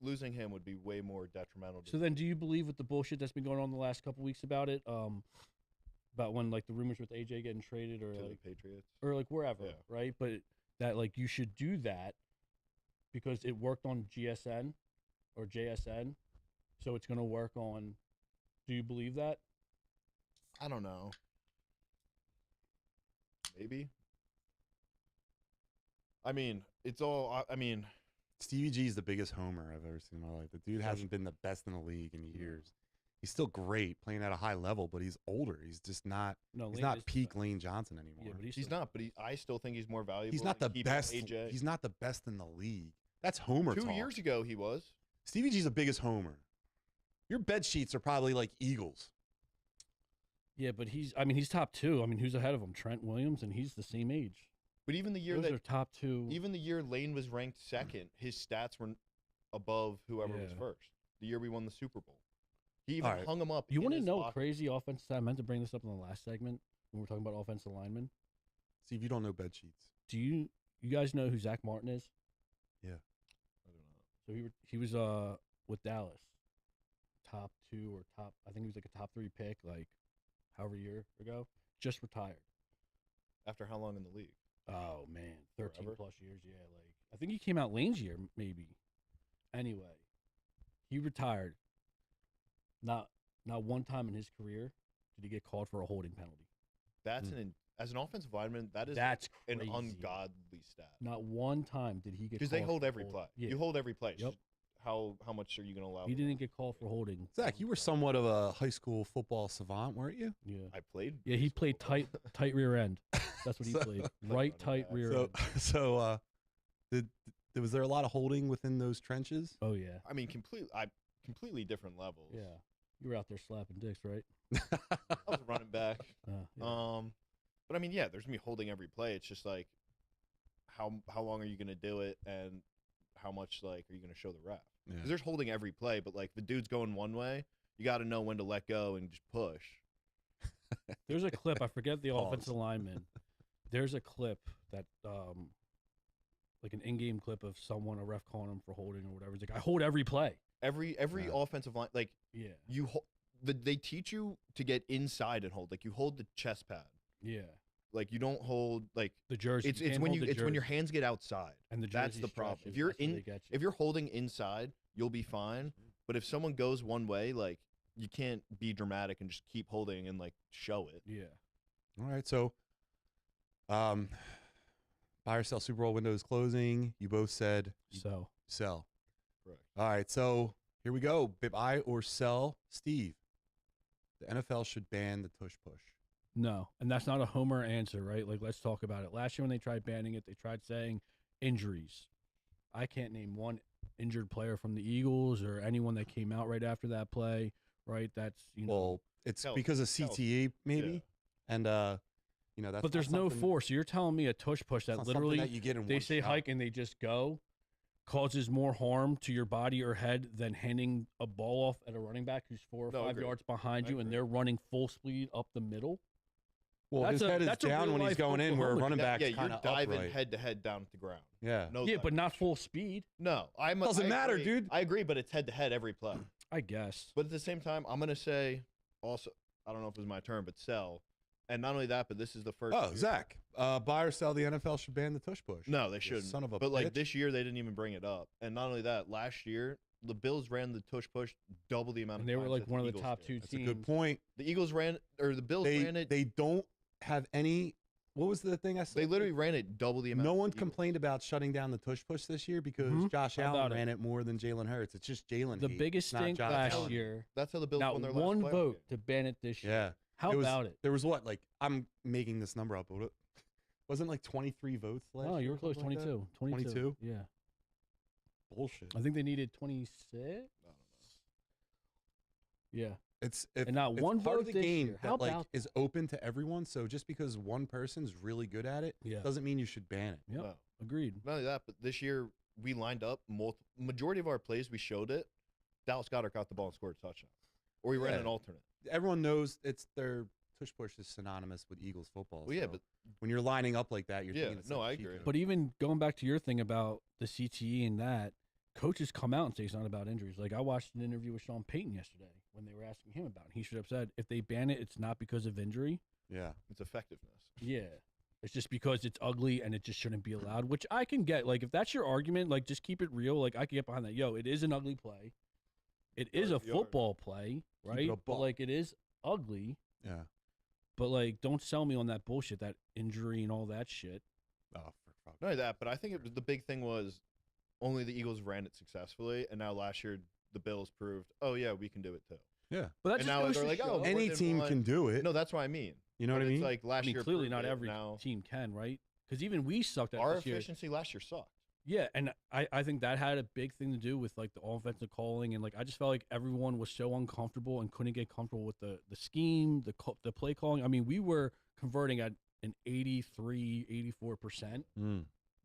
losing him would be way more detrimental. So then, do you believe with the bullshit that's been going on the last couple weeks about it? About when like the rumors with AJ getting traded or to like the Patriots. or like wherever, Yeah. right? But that like you should do that because it worked on GSN or JSN, so it's gonna work on. Do you believe that? I don't know. Maybe. I mean, it's all. I mean, Stevie G is the biggest homer I've ever seen in my life. The dude hasn't been the best in the league in years. He's still great playing at a high level, but he's older. He's just not. No, He's Lane not is peak the Lane Johnson anymore. Yeah, but he's not. But I still think he's more valuable. He's not the than keeping best. AJ. He's not the best in the league. That's homer 2 talk. years ago, he was. Stevie G's the biggest homer. Your bed sheets are probably like Eagles. Yeah, but he's top 2. I mean, who's ahead of him? Trent Williams, and he's the same age. But even the year Those that are top 2. even the year Lane was ranked second, his stats were above whoever was Yeah. first. The year we won the Super Bowl, he even All right. hung him up. You in want to his know locker. crazy offensive? I meant to bring this up in the last segment when we were talking about offensive linemen. Steve, you don't know bed sheets. Do you guys know who Zach Martin is? I don't know. So he was with Dallas, top 2 or top. I think he was like a top 3 pick, like however year ago. Just retired. After how long in the league? Oh man, 13 Forever? plus years. Yeah, like I think he came out Lane's year, maybe. Anyway, he retired. Not one time in his career did he get called for a holding penalty. That's as an offensive lineman, That's an crazy. ungodly stat. Not one time did he get Because they called hold for every hold. play. Yeah. You hold every play. Yep. How much are you going to allow? He didn't get called for holding. Zach, you were somewhat of a high school football savant, weren't you? Yeah. I played. Yeah, he played tight rear end. That's what he So- played. Right tight rear So, end. so was there a lot of holding within those trenches? Oh yeah. I mean, completely different levels. Yeah. You were out there slapping dicks, right? I was a running back. Yeah. But I mean, yeah, there's gonna be holding every play. It's just like, how long are you gonna do it, and how much like are you gonna show the ref? Yeah. Because there's holding every play, but like the dude's going one way, you got to know when to let go and just push. There's a clip. I forget the Pause. offensive lineman. There's a clip that, like an in-game clip of someone, a ref calling him for holding or whatever. He's like, I hold every play. Every Yeah. offensive line, like Yeah. you they teach you to get inside and hold. Like you hold the chest pad. Yeah. Like you don't hold like The jersey. it's you it's can't when hold you the when your jersey. hands get outside. And the That's jersey the problem. stretches. If you're That's where in- they get you. If you're holding inside, you'll be fine. But if someone goes one way, like you can't be dramatic and just keep holding and like show it. Yeah. All right, so buy or sell Super Bowl window is closing. You both said So sell. Correct. All right, so here we go. Buy or sell, Steve. The NFL should ban the tush push. no, and that's not a homer answer, right? Like, let's talk about it. Last year when they tried banning it, they tried saying injuries. I can't name one injured player from the Eagles or anyone that came out right after that play, right? That's Well, it's Health. because of CTE maybe, Yeah. and that's. but there's not no something- force. So you're telling me a tush push it's that not something literally that you get in they one say shot. hike and they just go causes more harm to your body or head than handing a ball off at a running back who's 4 or No, 5 agreed. yards behind I you and agree. they're running full speed up the middle. Well, That's his head is that's a down when he's real-life going in, where a Oklahoma. running Yeah, back's yeah, you're kind of diving upright. head to head down to the ground. Yeah. No, Yeah, like- but not full speed, no. Doesn't I matter, agree. dude. I agree, but it's head to head every play. I guess. But at the same time, I'm gonna say also, I don't know if it was my turn, but sell. And not only that, but this is the first. Oh, year- Zach, buy or sell, the NFL should ban the tush push. No, they You shouldn't. son of a But like bitch. this year, they didn't even bring it up. And not only that, last year the Bills ran the tush push double the amount And of they were times like that one of the Eagles top did. two That's a teams. good point. The Eagles ran, or the Bills ran it. They don't have any. What was the thing I said? They literally ran it double the amount. No of one the Eagles. complained about shutting down the tush push this year because Mhm. Josh How Allen about it? ran it more than Jalen Hurts. It's just Jalen. The hate, biggest not stink Josh last Allen. year. That's how the Bills Not won their last one playoff vote game. to ban it this year. Yeah. How It was- about it? There was what? Like, I'm making this number up. But wasn't like 23 votes last Oh, year you were or close. something like that? 22. 22? Yeah. Bullshit. I think they needed 26. Yeah. It's And not it's one part of vote the this game year. that How like about is open to everyone. So just because one person's really good at it Yeah. doesn't mean you should ban it. Yep. No. Agreed. Not only that, but this year we lined up majority of our plays. We showed it. Dallas Goedert got the ball and scored a touchdown, or we ran Yeah. an alternate. Everyone knows it's their tush push is synonymous with Eagles football. Well, yeah, so but when you're lining up like that, you're Yeah, thinking it's no, like I a cheat agree. code. But even going back to your thing about the CTE and that, coaches come out and say it's not about injuries. Like I watched an interview with Sean Payton yesterday when they were asking him about it. He should have said if they ban it, it's not because of injury. yeah, it's effectiveness. Yeah. It's just because it's ugly and it just shouldn't be allowed, which I can get. Like, if that's your argument, like, just keep it real. Like, I can get behind that. Yo, it is an ugly play. It is a Yard, yard. football play, it right? a But, buck. like, it is ugly. yeah. But, like, don't sell me on that bullshit, that injury and all that shit. Oh, for fuck. Not only that, but I think the big thing was only the Eagles ran it successfully, and now last year the Bills proved, oh yeah, we can do it too. Yeah, But that And just now goes they're to like, show- oh, any than team one. can do it. No, that's what I mean. You know But what I mean? It's like I last mean, year. clearly proved not it. every Now, team can, right? Because even we sucked at our this year. efficiency last year sucked. Yeah, and I think that had a big thing to do with like the offensive calling, and like I just felt like everyone was so uncomfortable and couldn't get comfortable with the scheme, the play calling. I mean, we were converting at an 83, 84%.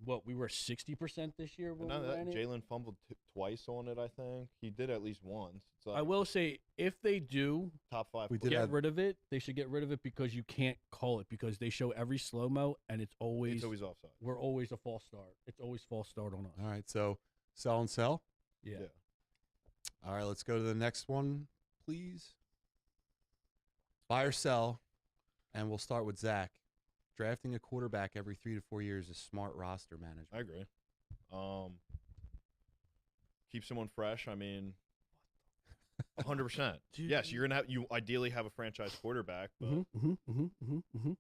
What, we were 60% this year when And we now that ran it? Jalen fumbled twice on it, I think he did at least once. It's like I will say, if they do top 5. We plays. did get have- rid of it, they should get rid of it because you can't call it because they show every slow mo and it's always offside. we're always a false start. It's always false start on us. All right, so sell and sell. Yeah. Yeah. All right, let's go to the next one, please. Buy or sell, and we'll start with Zach. Drafting a quarterback every 3 to 4 years is smart roster management. I agree. Keep someone fresh. I mean, 100%. Dude. Yes, you ideally have a franchise quarterback, but Mm-hmm.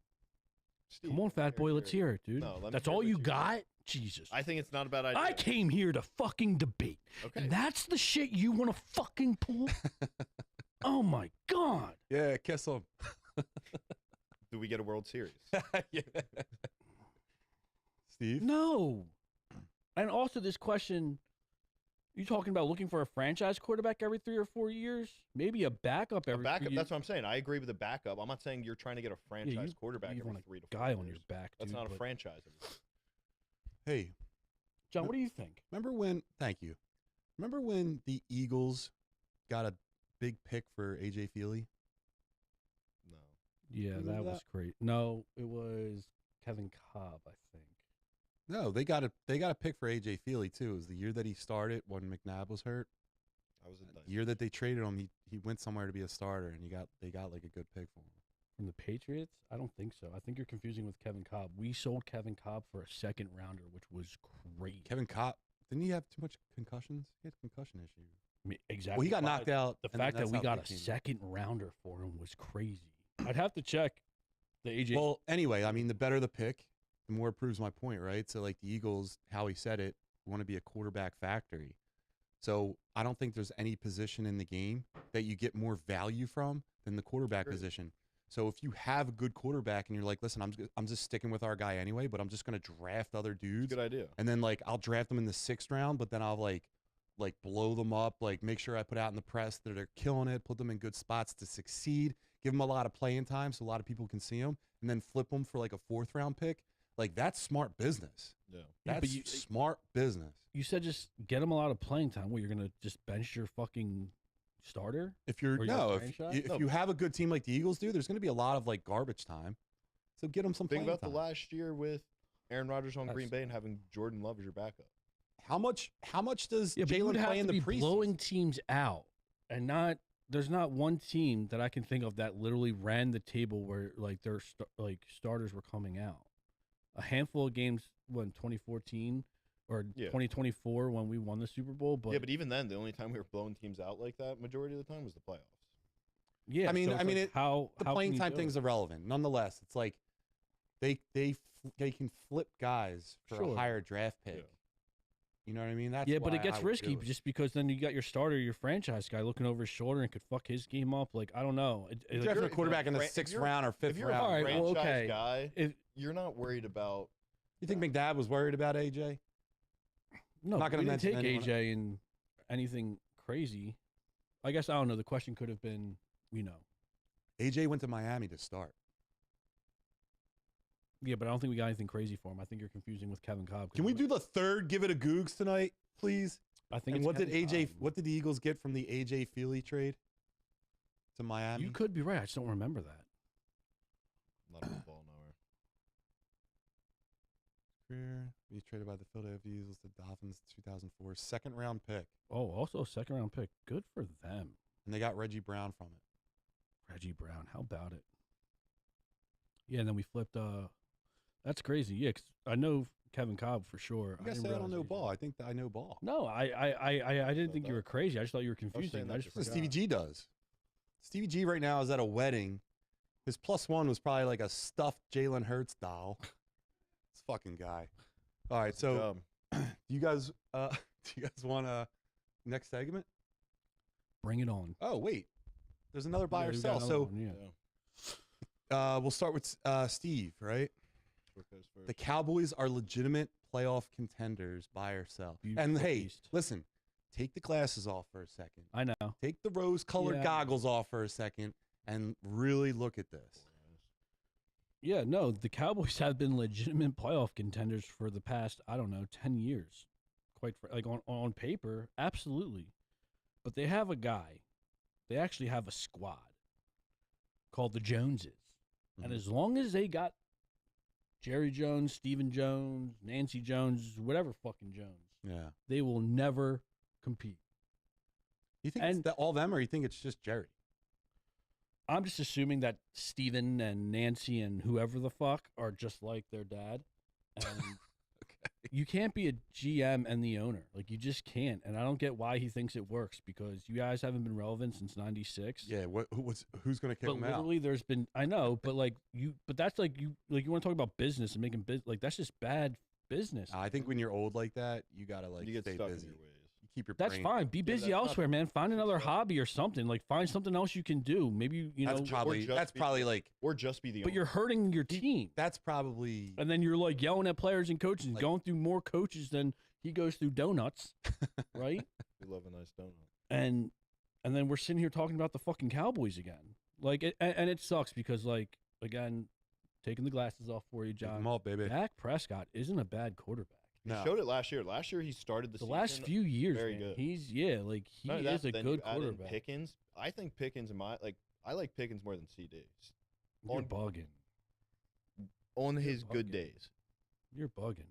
Steve, Come on, fat boy, let's hear it, dude. No, let me That's hear all what you you got? Jesus. I think it's not a bad idea. I came here to fucking debate. Okay. And that's the shit you want to fucking pull? Oh, my God. Yeah, kiss him. Do we get a World Series? Yeah. Steve? No. And also this question, you talking about looking for a franchise quarterback every 3 or 4 years? Maybe a backup A every backup. 3 years. That's what I'm saying. I agree with the backup. I'm not saying you're trying to get a franchise quarterback you every want 3 to 4 guy years. on your back, That's dude, not a but- franchise. Hey, John, what do you think? remember when, thank you. Remember when the Eagles got a big pick for A.J. Feely? No. Yeah, Remember that was that? great. No, it was Kevin Cobb, I think. No, they got a pick for A.J. Feely, too. It was the year that he started when McNabb was hurt. I was a The year that they traded him, he went somewhere to be a starter, and they got like a good pick for him. From the Patriots? I don't think so. I think you're confusing with Kevin Cobb. We sold Kevin Cobb for a second rounder, which was great. Kevin Cobb, didn't he have too much concussions? He had concussion issues. I mean, exactly. Well, he got knocked out. The and fact that that's we how got they a came in. second rounder for him was crazy. I'd have to check the AJ. Well, anyway, I mean, the better the pick, the more it proves my point, right? So, like the Eagles, how he said it, want to be a quarterback factory. So, I don't think there's any position in the game that you get more value from than the quarterback Agreed. position. So, if you have a good quarterback and you're like, listen, I'm just sticking with our guy anyway, but I'm just going to draft other dudes. Good idea. And then like I'll draft them in the 6th round, but then I'll like blow them up, like make sure I put out in the press that they're killing it, put them in good spots to succeed, give them a lot of playing time so a lot of people can see them, and then flip them for like a 4th round pick. Like that's smart business. Yeah. Yeah, That's but smart business. you said just get him a lot of playing time. Well, you're going to just bench your fucking starter? If you're Or your no, franchise? if No. you have a good team like the Eagles do, there's going to be a lot of like garbage time. So get them some Think playing about time. the last year with Aaron Rodgers on Green That's- Bay and having Jordan Love as your backup. How much does Yeah, but you would Jalen have play in to the be preseason? blowing teams out, and not. There's not one team that I can think of that literally ran the table where like their starters were coming out. A handful of games when 2014 or Yeah. 2024 when we won the Super Bowl, but Yeah, but even then, the only time we were blowing teams out like that, majority of the time, was the playoffs. yeah, I mean- so it's I mean, like, it- how the how playing can you time do thing's it? irrelevant. Nonetheless, it's like they can flip guys for a Sure. higher draft pick. Yeah. You know what I mean? That's Yeah, but why it gets I would risky do it. just because then you got your starter, your franchise guy looking over his shoulder and could fuck his game up. Like I don't know. You Like, draft you're- a if quarterback in the you're- if 6th you're- round or 5th If you're round. All a right, well, franchise okay. guy, if, you're not worried about. You think McNabb was worried about AJ? no, Not gonna we didn't take mention anyone- AJ in anything crazy. I guess I don't know. The question could have been, AJ went to Miami to start. Yeah, but I don't think we got anything crazy for him. I think you're confusing with Kevin Cobb. 'cause Can we do the third give it a Googs tonight, please? I think. And it's what did Kevin AJ Cobb. what did the Eagles get from the AJ Feely trade to Miami? You could be right. I just don't remember that. Not a football knower. Career. He traded by the Philadelphia Eagles to Dolphins 2004 2nd round pick. Oh, also a second round pick. Good for them. And they got Reggie Brown from it. Reggie Brown. How about it? Yeah, and then we flipped. That's crazy. Yeah, 'cause I know Kevin Cobb for sure. You guys didn't say I don't realize know AJ. ball. I think that I know ball. No, I didn't think you that. were crazy. I just thought you were confusing. saying I that just just So forgot. Stevie G does. Stevie G right now is at a wedding. His +1 was probably like a stuffed Jalen Hurts doll. This fucking guy. All right, so do you guys want next segment? Bring it on. Oh wait, there's another buy Yeah, or we got sell. another So one, yeah. we'll start with Steve. Right, What goes first? the Cowboys are legitimate playoff contenders. Buy or sell. And Beautiful hey, beast. listen, take the glasses off for a second. I know. Take the rose-colored Yeah. goggles off for a second, and really look at this. Yeah, no, the Cowboys have been legitimate playoff contenders for the past, I don't know, 10 years. Like on paper, absolutely. But they have a guy. They actually have a squad called the Joneses. And Mhm. as long as they got Jerry Jones, Stephen Jones, Nancy Jones, whatever fucking Jones, Yeah. they will never compete. You think it's And- all them, or you think it's just Jerry? I'm just assuming that Steven and Nancy and whoever the fuck are just like their dad. And you can't be a GM and the owner. Like, you just can't. And I don't get why he thinks it works, because you guys haven't been relevant since '96. Yeah, who's going to kick But him out? literally, there's been, I know, but that's like you want to talk about business and making business. Like, that's just bad business. I think when you're old like that, you got to You get stay stuck busy. in your ways. You keep your That's brain. fine. Be busy that's not- elsewhere, man. Find another hobby or something. Like, find something else you can do. Maybe, That's know, probably just that's be- probably like Or just be the but owner. you're hurting your team. that's probably And then you're like yelling at players and coaches, and Like- going through more coaches than he goes through donuts, right? We love a nice donut. And then we're sitting here talking about the fucking Cowboys again. Like, and it sucks because, like, again, taking the glasses off for you, Pick 'em John. up, baby. Dak Prescott isn't a bad quarterback. He No. showed it last year. Last year he started the The season. last few years, very man, good. he's he None of that, is a then good you add in quarterback. Pickens. I think Pickens I like Pickens more than CD You're on- bugging. on You're his good bugging. days. You're bugging,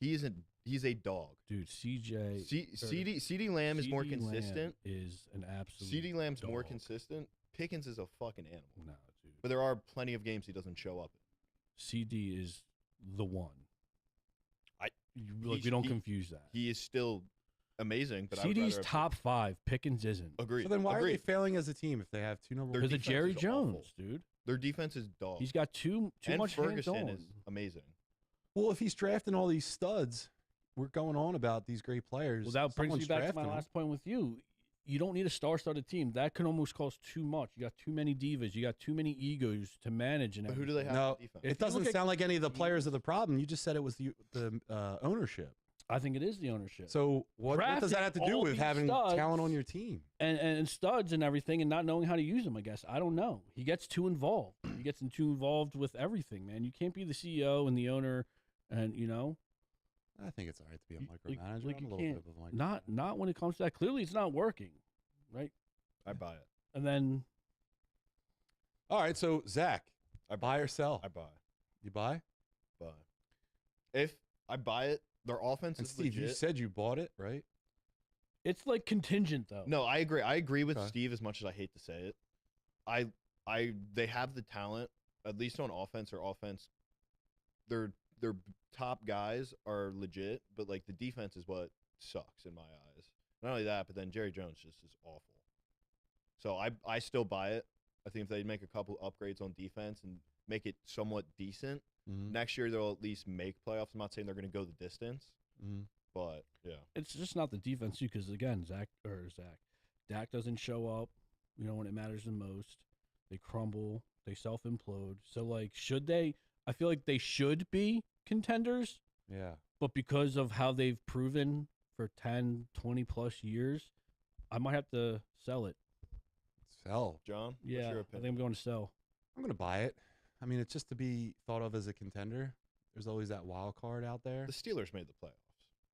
He's a dog. dude. CJ CD Lamb is more CeeDee Lamb consistent. Is an absolute CD Lamb's more dog. consistent. Pickens is a fucking animal. No, dude. But there are plenty of games he doesn't show up in. CD is the one. He's- We don't he- confuse that. He is still amazing, but I would CD's rather have- top 5. Pickens isn't. Agreed. So then why are they Agreed. failing as a team if they have two number Their one? Because of defense Jerry is awful. Jones, dude. Their defense is dog. He's got too and much Ferguson hands-on. is amazing. Well, if he's drafting all these studs, we're going on about these great players. Well, that brings me Someone's back to my drafting them. last point with you. You don't need a star-studded team. That can almost cost too much. You got too many divas. You got too many egos to manage. And But who do they everything. have No, on defense? If It you doesn't look at sound like any of the teams- players are the problem. You just said it was the ownership. I think it is the ownership. So what does that have to do Drafting with all having these studs. talent on your team? and studs and everything, and not knowing how to use them. I guess I don't know. He gets too involved. He gets too involved with everything, man. You can't be the CEO and the owner, and I think it's all right to be a like- micromanager. like I'm you a little can't- bit of a micromanager. not when it comes to that. Clearly, it's not working, right? I buy it. And then All right, so Zach, I buy or sell? I buy. You buy? Buy. If I buy it, their offense And is Steve, you legit. said you bought it, right? it's like contingent, though. No, I agree. I agree with Okay. Steve as much as I hate to say it. They have the talent, at least on offense. Their offense, their top guys are legit, but like the defense is what sucks in my eyes. Not only that, but then Jerry Jones just is awful. So I still buy it. I think if they make a couple upgrades on defense and make it somewhat decent, Mm-hmm. next year they'll at least make playoffs. I'm not saying they're going to go the distance, Mm-hmm. but yeah. It's just not the defense too, because again, Dak doesn't show up. When it matters the most, they crumble, they self-implode. So like, should they? I feel like they should be contenders, Yeah. but because of how they've proven for 10, 20 plus years, I might have to sell it. Sell. John, what's Yeah, your I opinion? think I'm going to sell. I'm going to buy it. I mean, it's just to be thought of as a contender. There's always that wild card out there. The Steelers made the playoffs.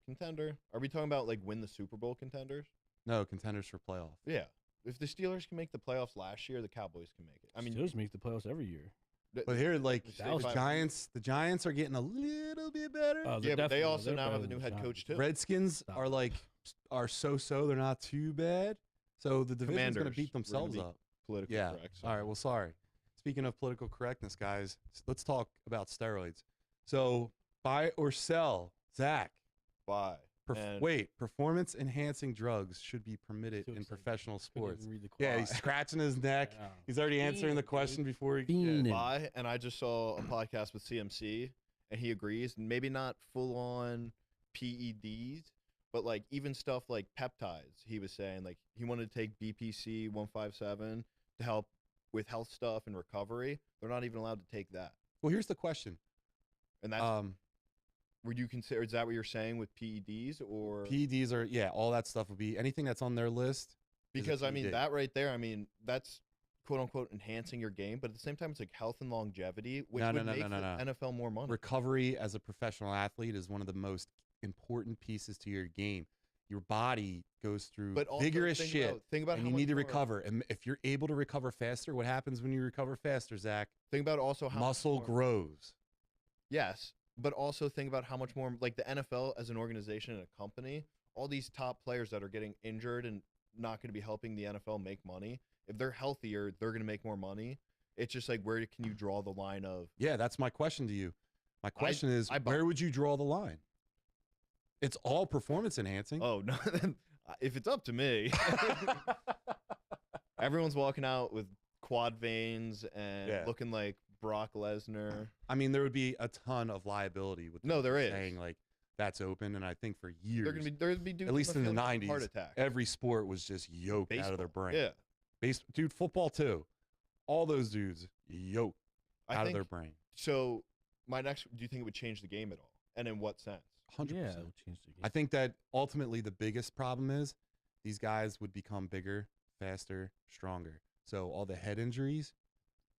Contender? Are we talking about like win the Super Bowl contenders? No, contenders for playoff. Yeah. If the Steelers can make the playoffs last year, the Cowboys can make it. I mean, Steelers make the playoffs every year. But here, like The the Dallas- Giants are getting a little bit better. Oh, yeah, but they definitely- also they're now better have a than new the head Giants. coach too. Redskins Stop are it. like so. They're not too bad. So the division's going to Commanders. beat We're gonna themselves be up. Politically Yeah. correct. All right. Well, sorry. Speaking of political correctness, guys, let's talk about steroids. So buy or sell, Zach. Bye. And Wait, performance-enhancing drugs should be permitted Too in excited. professional Couldn't even sports. read the Yeah, quad. he's scratching his neck. Yeah. He's already answering the Fiending, question dude. before he. Fiending. bye. And I just saw a podcast with CMC, and he agrees. Maybe not full on PEDs, but like even stuff like peptides. He was saying like he wanted to take BPC 157 to help with health stuff and recovery. They're not even allowed to take that. Well, here's the question. And that's were you consider? Is that what you're saying with PEDs or PEDs are all that stuff would be anything that's on their list. is a because I mean PED. that right there. I mean that's quote unquote enhancing your game, but at the same time it's like health and longevity, which No, would no, make no, no, the no. NFL more money. Recovery as a professional athlete is one of the most important pieces to your game. Your body goes through But also vigorous think shit, about- think about and how you much need to more- recover. And if you're able to recover faster, what happens when you recover faster, Zach? Think about also how much Muscle more- grows. Yes, but also think about how much more like the NFL as an organization and a company, all these top players that are getting injured and not going to be helping the NFL make money. If they're healthier, they're going to make more money. It's just like where can you draw the line of Yeah, that's my question to you. My question is, I buy- where would you draw the line? It's all performance enhancing. Oh no! If it's up to me, everyone's walking out with quad veins and looking like Brock Lesnar. I mean, there would be a ton of liability with No, there is. saying like that's open, and I think for years, There'd be dudes at least in the field with heart '90s, attack. every sport was just yoked out of their Baseball, brain. Yeah, Dude, football too. All those dudes yoked out of their brain. So, do you think it would change the game at all? And in what sense? 100%. Yeah, it'll change the game. I think that ultimately the biggest problem is these guys would become bigger, faster, stronger. So all the head injuries,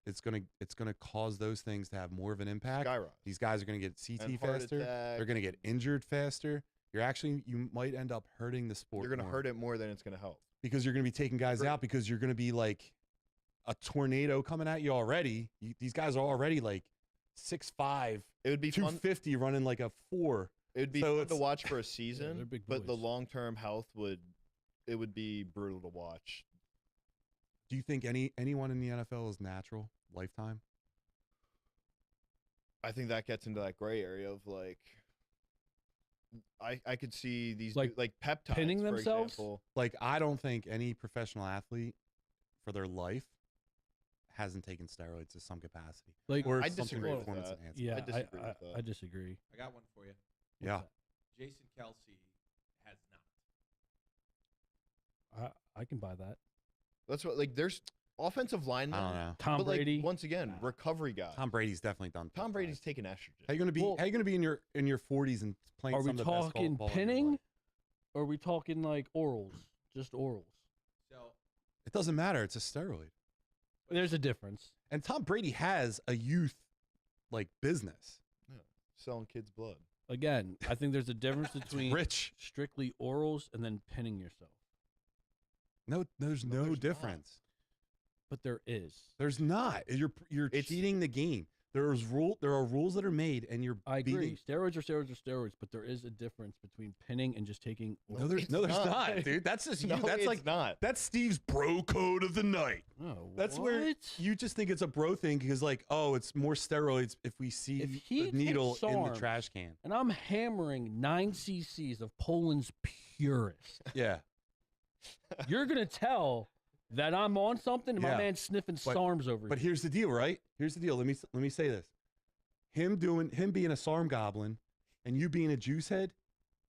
it's gonna cause those things to have more of an impact. Skyrocket. These guys are gonna get CT And heart faster. attack. They're gonna get injured faster. You might end up hurting the sport. You're gonna more hurt it more than it's gonna help. because you're gonna be taking guys Agree. out because you're gonna be like a tornado coming at you already. These guys are already like 6'5", It would be fun. 250 running like a 4. It would be So fun to it's- watch for a they're season, big but the boys. long-term health would be brutal to watch. Do you think anyone in the NFL is natural lifetime? I think that gets into that gray area of like, I could see these Like like peptides pinning for themselves? example. Like, I don't think any professional athlete for their life hasn't taken steroids to some capacity. Like, Or I something disagree with performance that. enhancing. yeah, I disagree with that. I disagree. I got one for you. Yeah. Jason Kelsey has not. I can buy that. That's what like there's offensive linemen. I don't know. Tom but, like, Brady. once again, Nah. recovery guy. Tom Brady's definitely done. Tom peptides. Brady's taking estrogen. How you gonna be? Well- how you gonna be in your 40s and playing? Are we some of the best talking ball in your pinning? life? Or are we talking like orals? Just orals. So It doesn't matter. It's a steroid. There's a difference. And Tom Brady has a youth like business. Selling kids' blood. Again, I think there's a difference It's between rich. strictly orals and then pinning yourself. No, there's No, no there's not. difference. But there is. There's not. You're It's- cheating the game. There are rules that are made, and you're I agree. beating. Steroids are steroids are steroids, but there is a difference between pinning and just taking. No, there's It's not, not. dude. That's just No, you. That's it's like not. that's Steve's bro code of the night. Oh, That's where what? you just think it's a bro thing because, like, oh, it's more steroids if we see If he the needle takes in the SARMs- trash can. And I'm hammering 9 cc's of Poland's purest. Yeah, You're gonna tell that I'm on something, and Yeah. my man's sniffing But- SARMs over but here. here's the deal, right? Here's the deal. Let me say this: him being a SARM goblin and you being a juice head,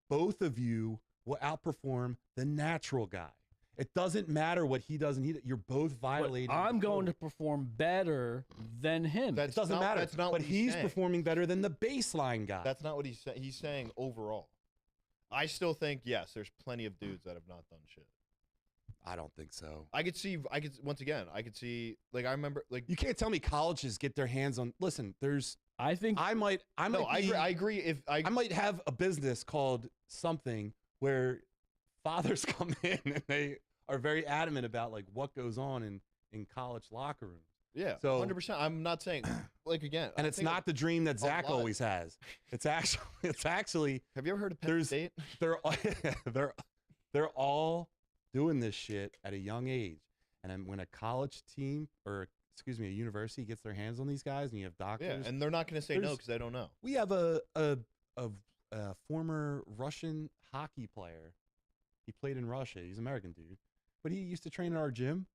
both of you will outperform the natural guy. It doesn't matter what he does, and you're both But violating. I'm the going to code. perform better than him. That's It doesn't not- matter. that's not but what he's saying. performing better than the baseline guy. That's not what he's saying. He's saying overall. I still think yes, there's plenty of dudes that have not done shit. I don't think so. I could see like I remember like You can't tell me colleges get their hands on. Listen, I think I might no, I agree if I might have a business called something where fathers come in and they are very adamant about like what goes on in college locker rooms. yeah, So- 100%. I'm not saying like again, And I it's think not the dream that Zach lot- always has. It's actually Have you ever heard of Penn there's- State? they're all doing this shit at a young age. And then when a college team or excuse me, a university gets their hands on these guys and you have doctors, Yeah, and they're not going to say no there's- because they don't know. we have a former Russian hockey player. He played in Russia. He's an American dude, but he used to train at our gym.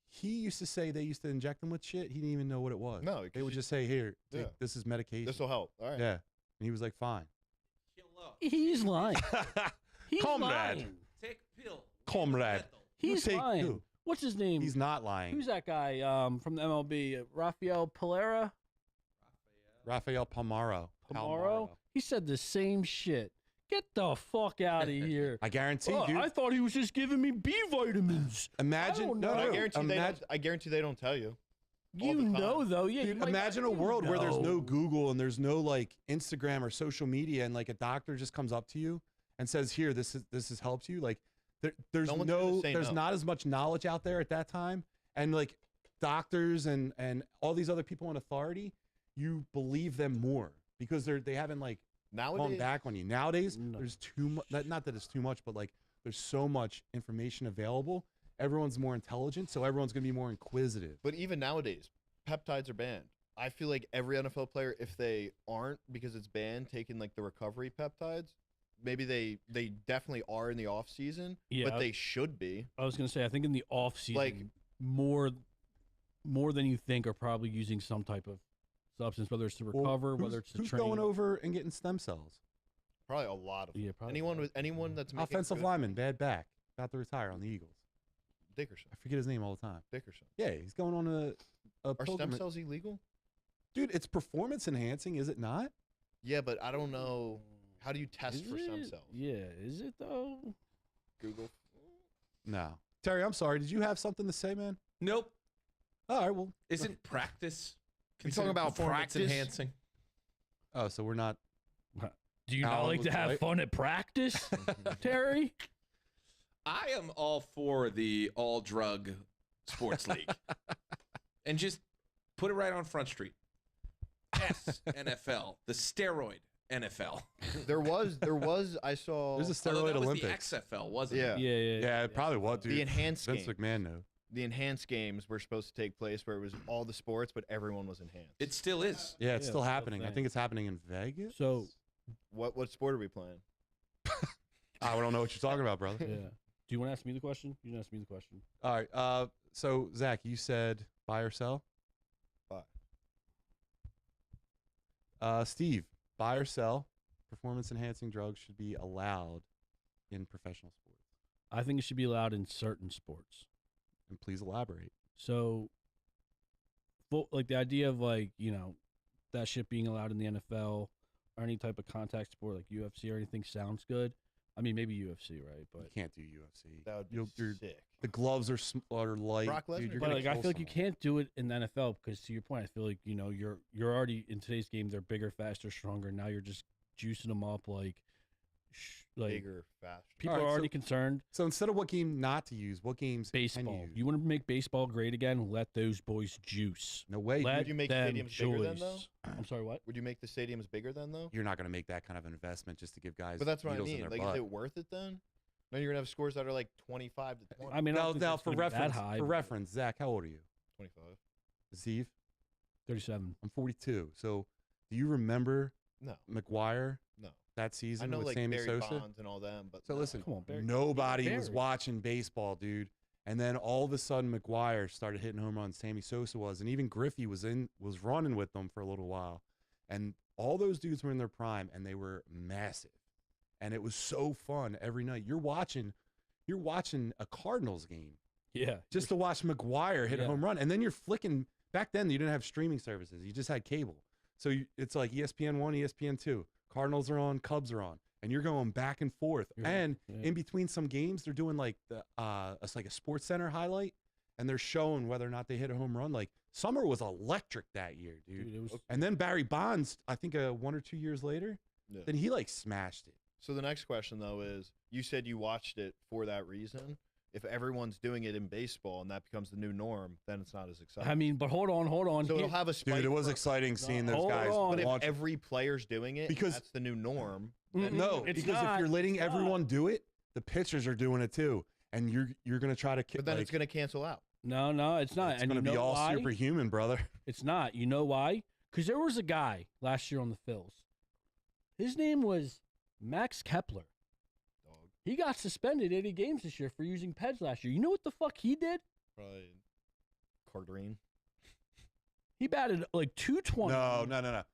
He used to say they used to inject him with shit. He didn't even know what it was. No, they 'cause would you- just say, "Here, Yeah. this is medication." This will help. All right. Yeah, and he was like, "Fine." Kill up. he's lying. He's Comrade. lying. Take pill. Comrade. You He's take lying. two. What's his name? He's not lying. Who's that guy from the MLB? Rafael Palera? Rafael Palmaro. Palmaro? He said the same shit. Get the fuck out of here. I guarantee, Oh, dude. I thought he was just giving me B vitamins. Imagine. don't No, know. no. I guarantee they don't tell you. All You the time. know, though. Yeah. Dude, you might imagine a not- world where there's no No. Google and there's no like Instagram or social media, and like a doctor just comes up to you and says, "Here, this has helped you." Like there's No one's gonna say there's no. not as much knowledge out there at that time, and like doctors and all these other people in authority, you believe them more because they haven't like gone Nowadays, back on you. Nowadays, No. there's too much. Not that it's too much, but like there's so much information available. Everyone's more intelligent, so everyone's gonna be more inquisitive. but even nowadays, peptides are banned. I feel like every NFL player, if they aren't because it's banned, taking like the recovery peptides, maybe they definitely are in the off season, Yeah, but they should be. I was gonna say I think in the off season, Like- more than you think are probably using some type of substance, whether it's to Well, recover, whether it's to who's train. going over and getting stem cells? Probably a lot of them. Yeah, probably. anyone that's making Offensive good- lineman, bad back, about to retire on the Eagles. Dickerson. I forget his name all the time. Dickerson. Yeah, he's going on a Are stem pilgrimage. cells illegal? Dude, it's performance enhancing, is it not? Yeah, but I don't know. How do you test Is for stem it? cells? Yeah, is it though? Google. No. Terry, I'm sorry. Did you have something to say, man? Nope. All right, well. Isn't practice You talking considered about performance practice? enhancing? Oh, so we're not. Do you not Alan like to was have right. fun at practice, Terry? I am all for the all drug sports league. And just put it right on Front Street. Yes, NFL, the steroid NFL. There was. I saw There's a Although steroid that was Olympics. the XFL, wasn't Yeah. it? Yeah, it probably was, dude. the enhanced Vince game. McMahon knew. The enhanced games were supposed to take place where it was all the sports, but everyone was enhanced. It still is. Yeah, it's Yeah, still it's still happening. I thing. think it's happening in Vegas. So What sport are we playing? I don't know what you're talking about, brother. yeah. Do you want to ask me the question? You can ask me the question. All right. So Zach, you said buy or sell. Steve, buy or sell. Performance enhancing drugs should be allowed in professional sports. I think it should be allowed in certain sports. And please elaborate. So, like the idea of that shit being allowed in the NFL or any type of contact sport like UFC or anything sounds good. I mean, maybe UFC, right? You But can't do UFC. That would be You're- sick. The gloves are light. Brock Lesnar Dude, you're did but gonna like I kill feel like you someone. can't do it in the NFL because to your point, I feel like you're already in today's game. They're bigger, faster, stronger. Now you're just juicing them up like Bigger, faster. people Alright, are already so- concerned. So instead of what game not to use, what games can Baseball. you use? You want to make baseball great again? Let those boys juice. No way. Let Would you make them stadiums bigger then, though? juice. I'm sorry, what? Would you make the stadiums bigger then, though? You're not going to make that kind of an investment just to give guys. But that's what I needles in mean. their Like, butt. is it worth it then? No, you're gonna have scores that are like 25 to 20. I mean, I don't think Now it's for gonna be that reference, high, for but reference, Zach, how old are you? 25. Steve, 37. I'm 42. So, do you remember No, McGuire no. that I season know with like Sammy Barry Sosa? Bonds and all them, but So no. listen, Come on, Barry. nobody was Barry. watching baseball, dude. And then all of a sudden, McGuire started hitting home runs. Sammy Sosa was, and even Griffey was running with them for a little while. And all those dudes were in their prime, and they were massive. And it was so fun every night. You're watching a Cardinals game Yeah. just to watch McGuire hit a Yeah. home run, and then you're flicking. Back then, you didn't have streaming services; you just had cable. So it's like ESPN1, ESPN2. Cardinals are on, Cubs are on, and you're going back and forth. You're- And yeah. in between some games, they're doing like it's like a Sports Center highlight, and they're showing whether or not they hit a home run. Like Summer was electric that year, dude. Dude, it was And then Barry Bonds, I think 1 or 2 years later, Yeah. then he like smashed it. So the next question though is, you said you watched it for that reason. If everyone's doing it in baseball and that becomes the new norm, then it's not as exciting. I mean, but hold on. so Here- it'll have a spike. Dude, it was for- exciting seeing those hold guys on. But if launch. every player's doing it, Because- that's the new norm. Mm-mm. No, It's because not. if you're letting It's not. everyone do it, the pitchers are doing it too, and you're gonna try to. But then it's going to cancel out. No, it's not. It's and gonna you be know all why? superhuman, brother. It's not. You know why? Because there was a guy last year on the Phils. His name was Max Kepler. Dog. He got suspended 80 games this year for using PEDs last year. You know what the fuck he did? Probably Cardrine. He batted like 220. No.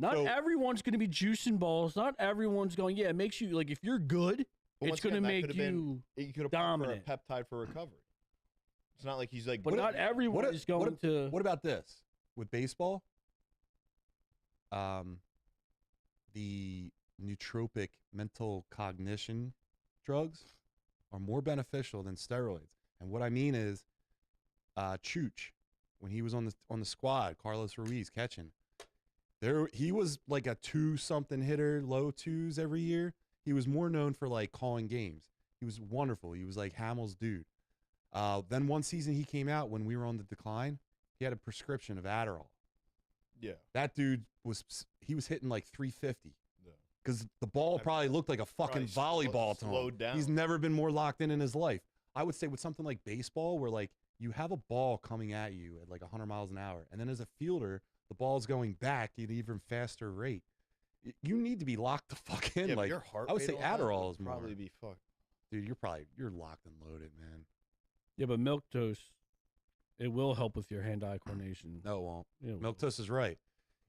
Not So- everyone's going to be juicing balls. Not everyone's going, yeah, it makes you, like, if you're good, But it's once going to again, that make could've been- you. You could have dominant. for a peptide for recovery. It's not like he's like. But not everyone is going to. What about this with baseball? The nootropic mental cognition drugs are more beneficial than steroids. And what I mean is, Chooch, when he was on the squad, Carlos Ruiz catching, he was like a 2-something hitter, low 2s every year. He was more known for like calling games. He was wonderful. He was like Hamill's dude. Then one season he came out when we were on the decline. He had a prescription of Adderall. Yeah. That dude was hitting like 350 Yeah. because the ball I- probably looked like a fucking Probably volleyball to him. slowed down. He's never been more locked in his life. I would say with something like baseball, where like you have a ball coming at you at like 100 miles an hour, and then as a fielder, the ball's going back at an even faster rate. You need to be locked the fuck in. Yeah, but like your heart I would rate say on that Adderall would is more. probably be fucked. Dude, you're locked and loaded, man. Yeah, but milk toast, it will help with your hand-eye coordination. No, it won't. Yeah, it Milk will. toast is right.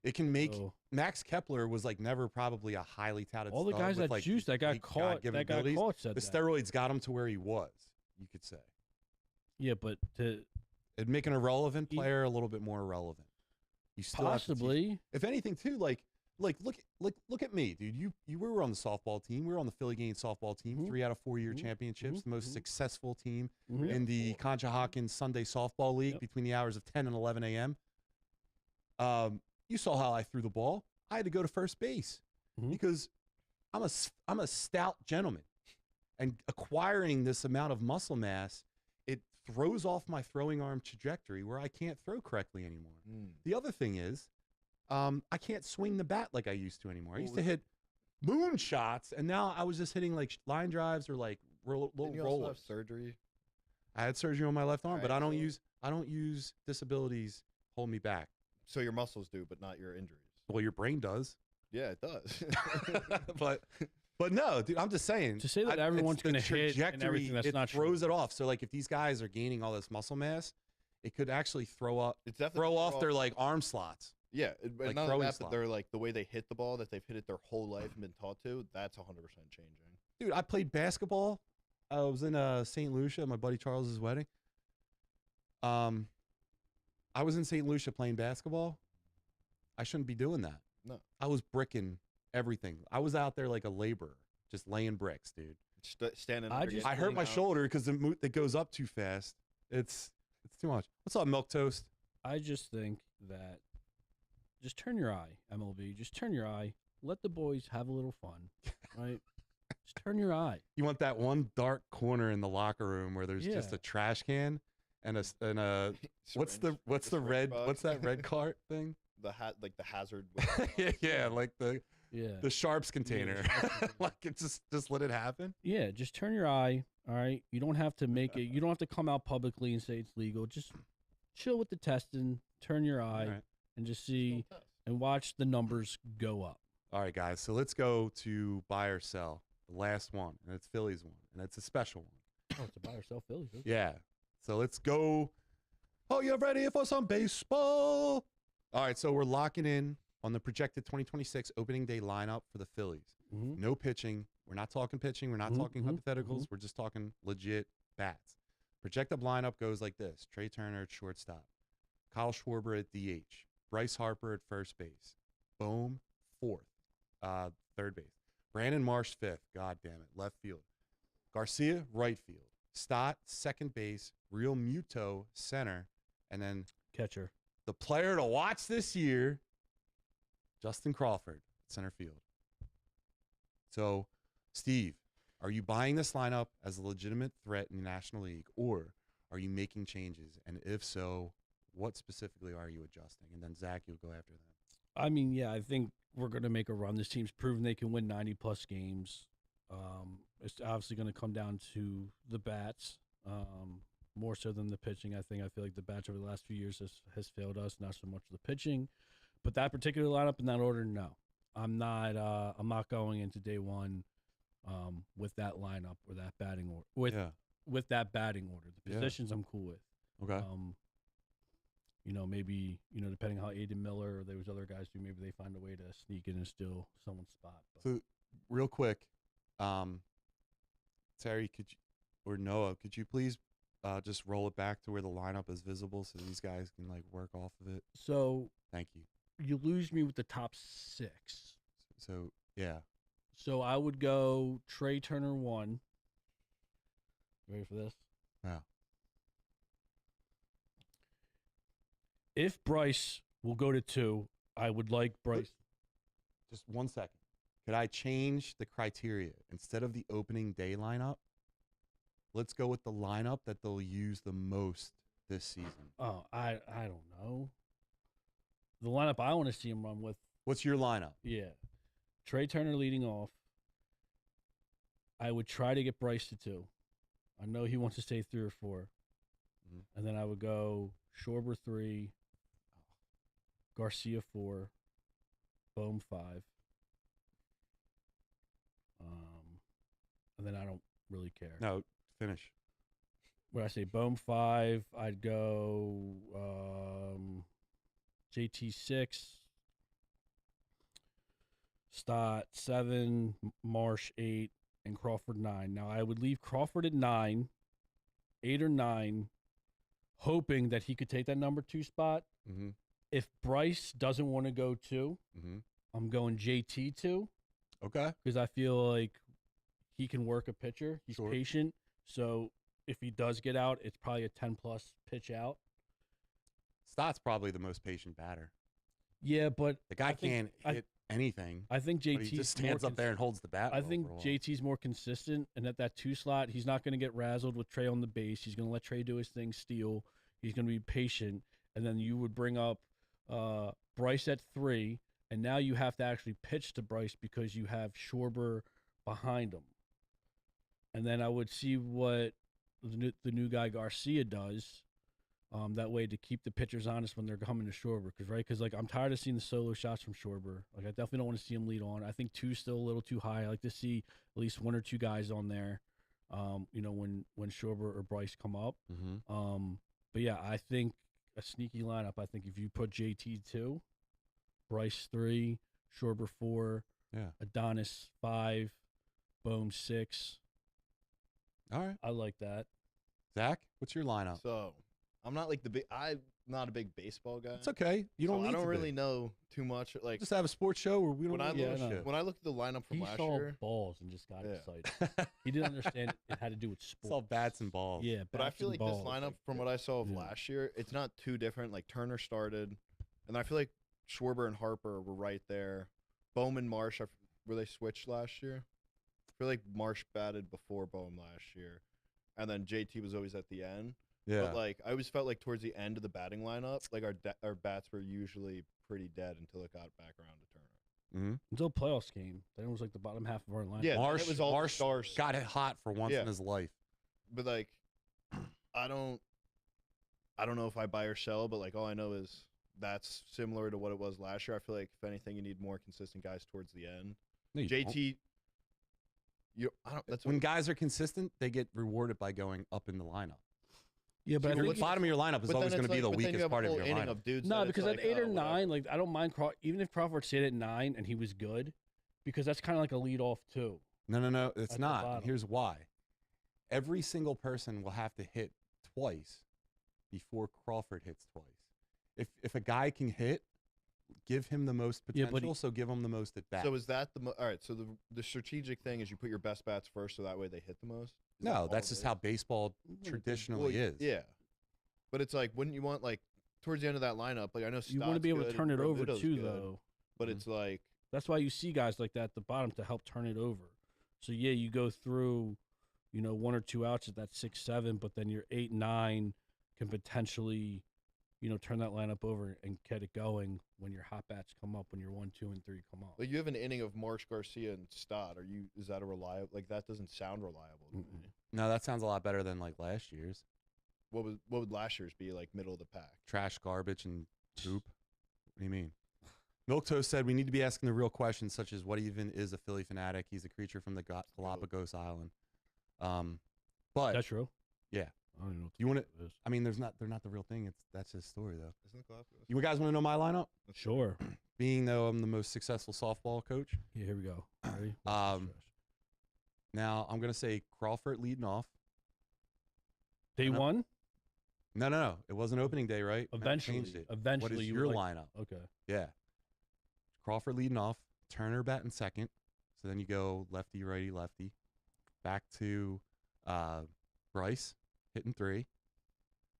It can make So, Max Kepler was like never probably a highly touted. all the stud guys with, that like, juiced that got unique caught, God-given abilities. said The that. steroids got him to where he was. You could say Yeah, but to it'd make an irrelevant He- player a little bit more irrelevant. You still have to teach- possibly, if anything, too, like look at me, dude. We were on the softball team. We were on the Philly Gaines softball team. Mhm. 3 out of 4 year Mhm. championships. Mhm. The most Mhm. successful team Mhm. in the Concha Hawkins Sunday softball league Yep. between the hours of 10 and 11 a.m. You saw how I threw the ball. I had to go to first base Mhm. because I'm a stout gentleman, and acquiring this amount of muscle mass, it throws off my throwing arm trajectory where I can't throw correctly anymore. The other thing is, I can't swing the bat like I used to anymore. I used to hit moon shots, and now I was just hitting like line drives or like little Didn't you also have rollers. surgery? I had surgery on my left arm, but Alright, I don't use disabilities hold me back. So your muscles do, but not your injuries. Well, your brain does. Yeah, it does. but no, dude, I'm just saying. To say that it's everyone's the gonna hit and trajectory, everything, that's it not true. throws it off. So like if these guys are gaining all this muscle mass, it could actually throw It's definitely throw off their like arm slots. Yeah, like not throwing only that, slot. but they're like the way they hit the ball that they've hit it their whole life and been taught to. That's 100% changing. Dude, I played basketball. I was in St. Lucia at my buddy Charles's wedding. I was in St. Lucia playing basketball. I shouldn't be doing that. No. I was bricking everything. I was out there like a laborer, just laying bricks, dude. Standing. I under, just getting I hurt my out. shoulder because it goes up too fast. It's too much. What's up, Milk Toast? I just think that just turn your eye, MLB. Just turn your eye. Let the boys have a little fun, right? Just turn your eye. You want that one dark corner in the locker room where there's just Yeah. a trash can and a what's the syringe red box. what's that red cart thing? The like the hazard. yeah, like the Yeah. sharps container. Sharps container. like it just let it happen. Yeah, just turn your eye. All right. You don't have to make it. You don't have to come out publicly and say it's legal. Just chill with the testing. Turn your eye All right. and just see and watch the numbers go up. All right, guys. So let's go to buy or sell. The last one, and it's Phillies one, and it's a special one. Oh, it's a buy or sell Phillies. Okay. Yeah. So let's go. Oh, you ready for some baseball? All right. So we're locking in on the projected 2026 opening day lineup for the Phillies. Mhm. No pitching. We're not talking pitching. We're not Mhm, talking mhm, hypotheticals. We're just talking legit bats. Projected lineup goes like this: Trea Turner at shortstop, Kyle Schwarber at DH, Bryce Harper at first base, Bohm fourth, third base, Brandon Marsh fifth. God damn it, left field. García right field, Stott second base, Realmuto center, and then Catcher. the player to watch this year, Justin Crawford, center field. So, Steve, are you buying this lineup as a legitimate threat in the National League, or are you making changes? And if so, what specifically are you adjusting? And then Zach, you'll go after that. I mean, yeah, I think we're going to make a run. This team's proven they can win 90-plus games. It's obviously going to come down to the bats, more so than the pitching. I feel like the bats over the last few years has failed us, not so much the pitching. But that particular lineup in that order, no. I'm not going into day one with that lineup or that batting order. With that batting order. The Yeah. positions I'm cool with. Okay. Maybe, depending how Aiden Miller or those other guys do, maybe they find a way to sneak in and steal someone's spot. But So, real quick, Terry, or Noah, could you please just roll it back to where the lineup is visible so these guys can like work off of it? So Thank you. you lose me with the top six. So, yeah. So I would go Trea Turner 1. Ready for this? Yeah. If Bryce will go to 2, I would like Bryce. Just 1 second. Could I change the criteria? Instead of the opening day lineup, let's go with the lineup that they'll use the most this season. Oh, I don't know. The lineup I want to see him run with, What's your lineup? yeah. Trea Turner leading off. I would try to get Bryce to 2. I know he wants to stay 3 or 4. Mhm. And then I would go Schwarber 3, García 4, Bohm 5, and then I don't really care. No, finish. What I say, Bohm 5. I'd go JT 6, Stott 7, Marsh 8, and Crawford 9. Now I would leave Crawford at 9, 8 or 9, hoping that he could take that number 2 spot. Mm-hmm. If Bryce doesn't want to go 2, Mm-hmm. I'm going JT 2 Okay. because I feel like he can work a pitcher. He's Sure. patient. So if he does get out, it's probably a 10-plus pitch out. Stott's probably the most patient batter. Yeah, but The guy I think- can't hit anything. I think But he JT just stands up there and holds the bat. I well think for a while. JT's more consistent, and at that 2 slot, he's not going to get razzled with Trea on the base. He's going to let Trea do his thing, steal. He's going to be patient, and then you would bring up Bryce at 3, and now you have to actually pitch to Bryce because you have Schwarber behind him. And then I would see what the new guy García does. That way to keep the pitchers honest when they're coming to Schwarber, because like I'm tired of seeing the solo shots from Schwarber. Like I definitely don't want to see him lead on. I think 2's still a little too high. I like to see at least 1 or 2 guys on there. When Schwarber or Bryce come up. Mm-hmm. But yeah, I think a sneaky lineup. I think if you put JT 2, Bryce 3, Schwarber 4, Yeah. Adolis 5, Bohm 6. All right. I like that. Zach, what's your lineup? So I'm not like I'm not a big baseball guy. It's okay. You don't so need I don't to really be. know too much. Like Just have a sports show where we don't when I really look, give a no. shit. when I looked at the lineup from He last saw year, balls and just got Yeah. excited. He didn't understand it had to do with It's sports. all bats and balls. Yeah, but I bats feel and like this balls. lineup from what I saw of Yeah. last year, it's not too different. Like Turner started, and I feel like Schwarber and Harper were right there. Bohm and Marsh, were they switched last year? I feel like Marsh batted before Bohm last year, and then JT was always at the end. Yeah. But like I always felt like towards the end of the batting lineup, like our bats were usually pretty dead until it got back around to Turner. Mm-hmm. Until playoffs came. Then it was like the bottom half of our lineup. Yeah, Marsh, it was all Marsh stars. got it hot for once Yeah. in his life. But like, I don't know if I buy or sell. But like, all I know is that's similar to what it was last year. I feel like if anything, you need more consistent guys towards the end. No, you don't. JT, I don't. That's When guys are consistent, they get rewarded by going up in the lineup. Yeah, but I See, Your think bottom of your lineup is but always then going to it's be the like- but then you weakest have a part of whole your inning lineup. of dudes no, that it's because like, at 8 or whatever. 9, like I don't mind even if Crawford stayed at 9 and he was good, because that's kind of like a lead off too. No, it's At the not. bottom. Here's why. Every single person will have to hit twice before Crawford hits twice. If a guy can hit, give him the most Yeah, but potential, so give him the most at bat. So is that all right? So the strategic thing is you put your best bats first, so that way they hit the most. Is that No, all that's it just is? how baseball traditionally is. Yeah, but it's like, wouldn't you want like towards the end of that lineup? Like I know You want to be able to turn it over Realmuto's too, good, though. But Mhm. it's like That's why you see guys like that at the bottom to help turn it over. So yeah, you go through, 1 or 2 outs at that 6-7, but then your 8-9 can potentially, turn that lineup over and get it going when your hot bats come up, when your 1, 2, and 3 come up. you have an inning of Marsh, Garcia, and Stott. Is that a reliable? Like that doesn't sound reliable to me. No, that sounds a lot better than like last year's. What would last year's be like? Middle of the pack. Trash, garbage, and poop. What do you mean? Milk Toast said we need to be asking the real questions, such as what even is a Philly fanatic? He's a creature from the Galapagos Island. But That's true. yeah. I don't even know what You want it is. I mean, they're not the real thing. That's his story though. Isn't it Galapagos? You guys want to know my lineup? Sure. Being though I'm the most successful softball coach. Yeah, here we go. Ready? Now I'm gonna say Crawford leading off. Day no. 1? No. It wasn't opening day, right? Matt Eventually. changed it. Eventually. What is you your would like- lineup? Okay. Yeah. Crawford leading off. Turner batting second. So then you go lefty, righty, lefty. Back to Bryce hitting 3.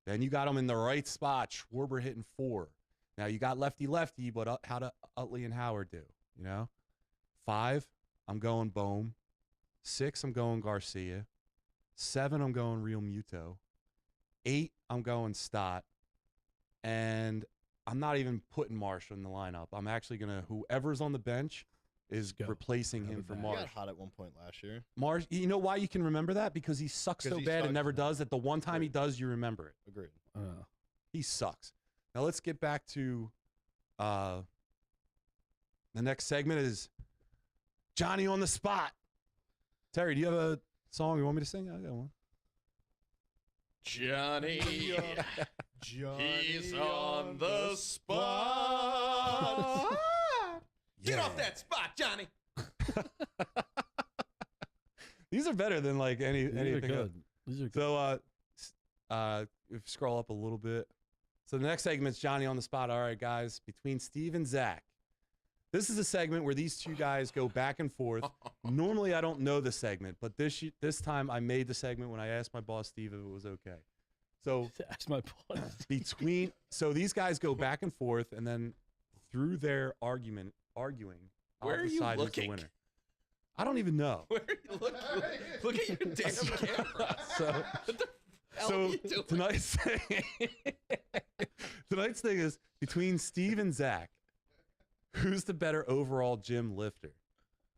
Then you got him in the right spot. Schwarber hitting 4. Now you got lefty, but how do Utley and Howard do? 5, I'm going Bohm. 6, I'm going Garcia. 7, I'm going Realmuto. 8, I'm going Stott. And I'm not even putting Marsh in the lineup. I'm actually going to, whoever's on the bench is Go. replacing Go him with for that. He Marsh. got hot at one point last year. Marsh, you know why you can remember that? Because he sucks 'Cause so he bad and sucks. never does that the one time he does, you remember it. Agreed. He sucks. Now let's get back to the next segment is Johnny on the spot. Terry, do you have song you want me to sing? I got one. Johnny, Johnny he's on the spot. Get off that spot, Johnny. These are better than like anything else. good. These are good. So, if you scroll up a little bit. So the next segment's Johnny on the spot. All right, guys, between Steve and Zach. This is a segment where these two guys go back and forth. Normally, I don't know the segment, but this time I made the segment when I asked my boss Steve if it was okay. So That's my point. so these guys go back and forth, and then through their arguing, Where I'll are you decide who's the looking? winner. I don't even know. Where are you looking? Look at your damn camera. So, What the hell so are you doing? tonight's thing is between Steve and Zach. Who's the better overall gym lifter?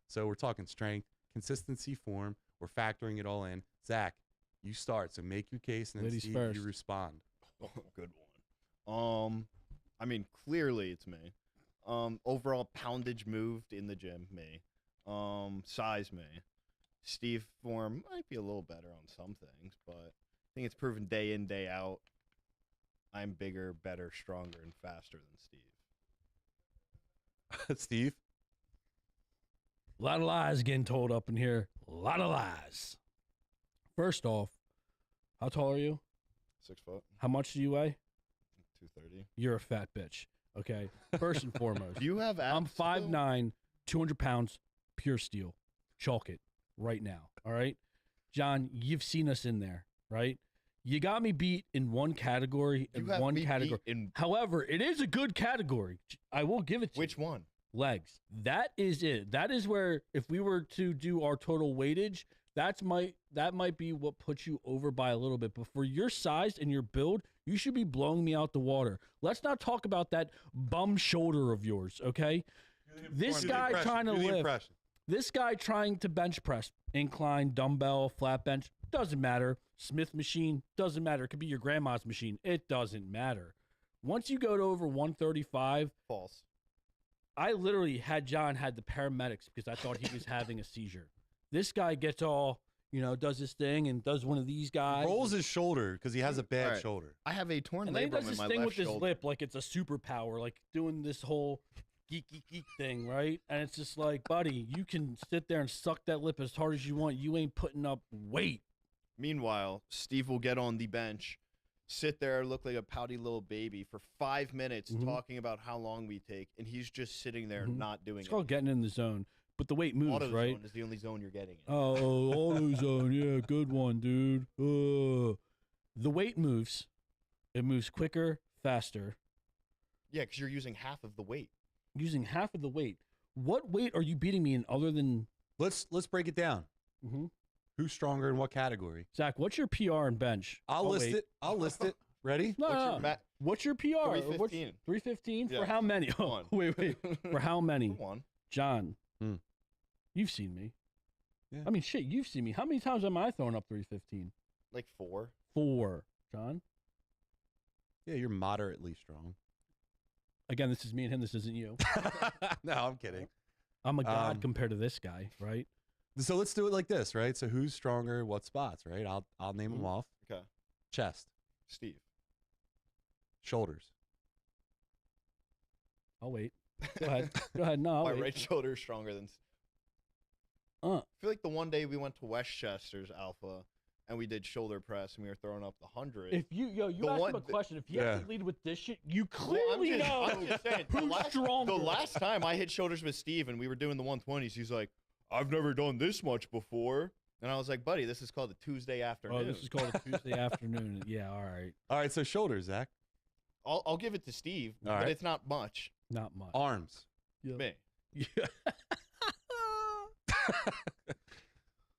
So we're talking strength, consistency, form. We're factoring it all in. Zach, you start. So make your case, and then Ladies Steve, first. you respond. Oh, good one. I mean, clearly it's me. Overall poundage moved in the gym, me. Size, me. Steve form might be a little better on some things, but I think it's proven day in, day out. I'm bigger, better, stronger, and faster than Steve. Steve? A lot of lies getting told up in here. A lot of lies. First off, how tall are you? 6 foot, How much do you weigh? 230. You're a fat bitch. Okay. First and foremost. Do you have abs? I'm 5'9", 200 pounds, pure steel. Chalk it right now. All right. John, you've seen us in there, right? You got me beat in one category. You have me beat in However, it is a good category. I will give it to which you. one? Legs. That is it. That is where, if we were to do our total weightage, that might be what puts you over by a little bit. But for your size and your build, you should be blowing me out the water. Let's not talk about that bum shoulder of yours, okay? This guy trying to lift. This guy trying to bench press, incline, dumbbell, flat bench, doesn't matter. Smith machine, doesn't matter. It could be your grandma's machine. It doesn't matter. Once you go to over 135, False. I literally had the paramedics because I thought he was having a seizure. This guy gets all, does his thing and does one of these guys. Rolls his shoulder because he has a bad All right. shoulder. I have a torn and then he labrum does in this my thing left with his shoulder. lip like it's a superpower, like doing this whole geek thing, right? And it's just like, buddy, you can sit there and suck that lip as hard as you want. You ain't putting up weight. Meanwhile, Steve will get on the bench, sit there, look like a pouty little baby for 5 minutes talking about how long we take, and he's just sitting there not doing It's called getting in the zone. But the weight moves, Auto right? zone is the only zone you're getting in. Oh, auto zone. Yeah, good one, dude. The weight moves. It moves quicker, faster, Yeah, because you're using half of the weight. using half of the weight. What weight are you beating me in other than Let's break it down. Who's stronger in what category? Zach? What's your PR and bench? I'll list wait. it. I'll list it. Ready? No, What's no, your no. What's your PR? 315. 315 Yeah. for how many? Oh, One. wait. For how many? One. John, Hmm. you've seen me. Yeah. I mean, shit, you've seen me. How many times am I throwing up 315? Like 4. 4. John? Yeah, you're moderately strong. Again, this is me and him. This isn't you. No, I'm kidding. I'm a god Um, compared to this guy, right? So let's do it like this, right? So who's stronger? What spots, right? I'll name them off. Okay. Chest, Steve. shoulders. I'll wait. Go ahead. Go ahead. No, I'll My wait. right shoulder is stronger than. I feel like the one day we went to Westchester's Alpha and we did shoulder press and we were throwing up the 100. If you The asked one- him a question. If you Yeah. have to lead with this shit, you Well, clearly know I'm just saying, who's stronger. the last time I hit shoulders with Steve and we were doing the 120s, he's like, I've never done this much before. And I was like, buddy, this is called a Tuesday afternoon. Oh, this is called a Tuesday afternoon. Yeah, all right. All right, so shoulders, Zach. I'll give it to Steve, All but right. it's not much. Not much. Arms. Me. Yeah.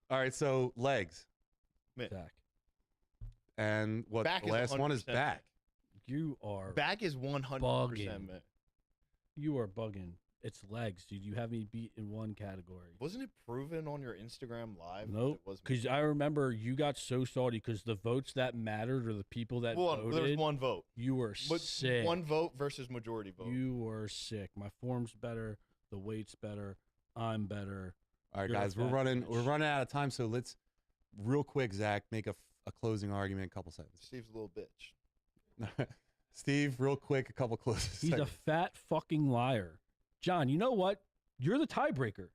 All right, so legs. Me. Zach, And what Back the is last one is 100% back. you are Back is 100% Bugging. me. you are bugging. It's legs, dude. You have me beat in one category. Wasn't it proven on your Instagram live? that Nope. It was me? Because I remember you got so salty because the votes that mattered or the people that Well, there was voted, one vote. you were But sick. one vote versus majority vote. You were sick. My form's better. The weight's better. I'm better. All right, You're a guys, we're fat running bitch. we're running out of time, so let's real quick, Zach, make a closing argument, a couple seconds. Steve's a little bitch. Steve, real quick, a couple closing He's seconds. a fat fucking liar. John, you know what? You're the tiebreaker.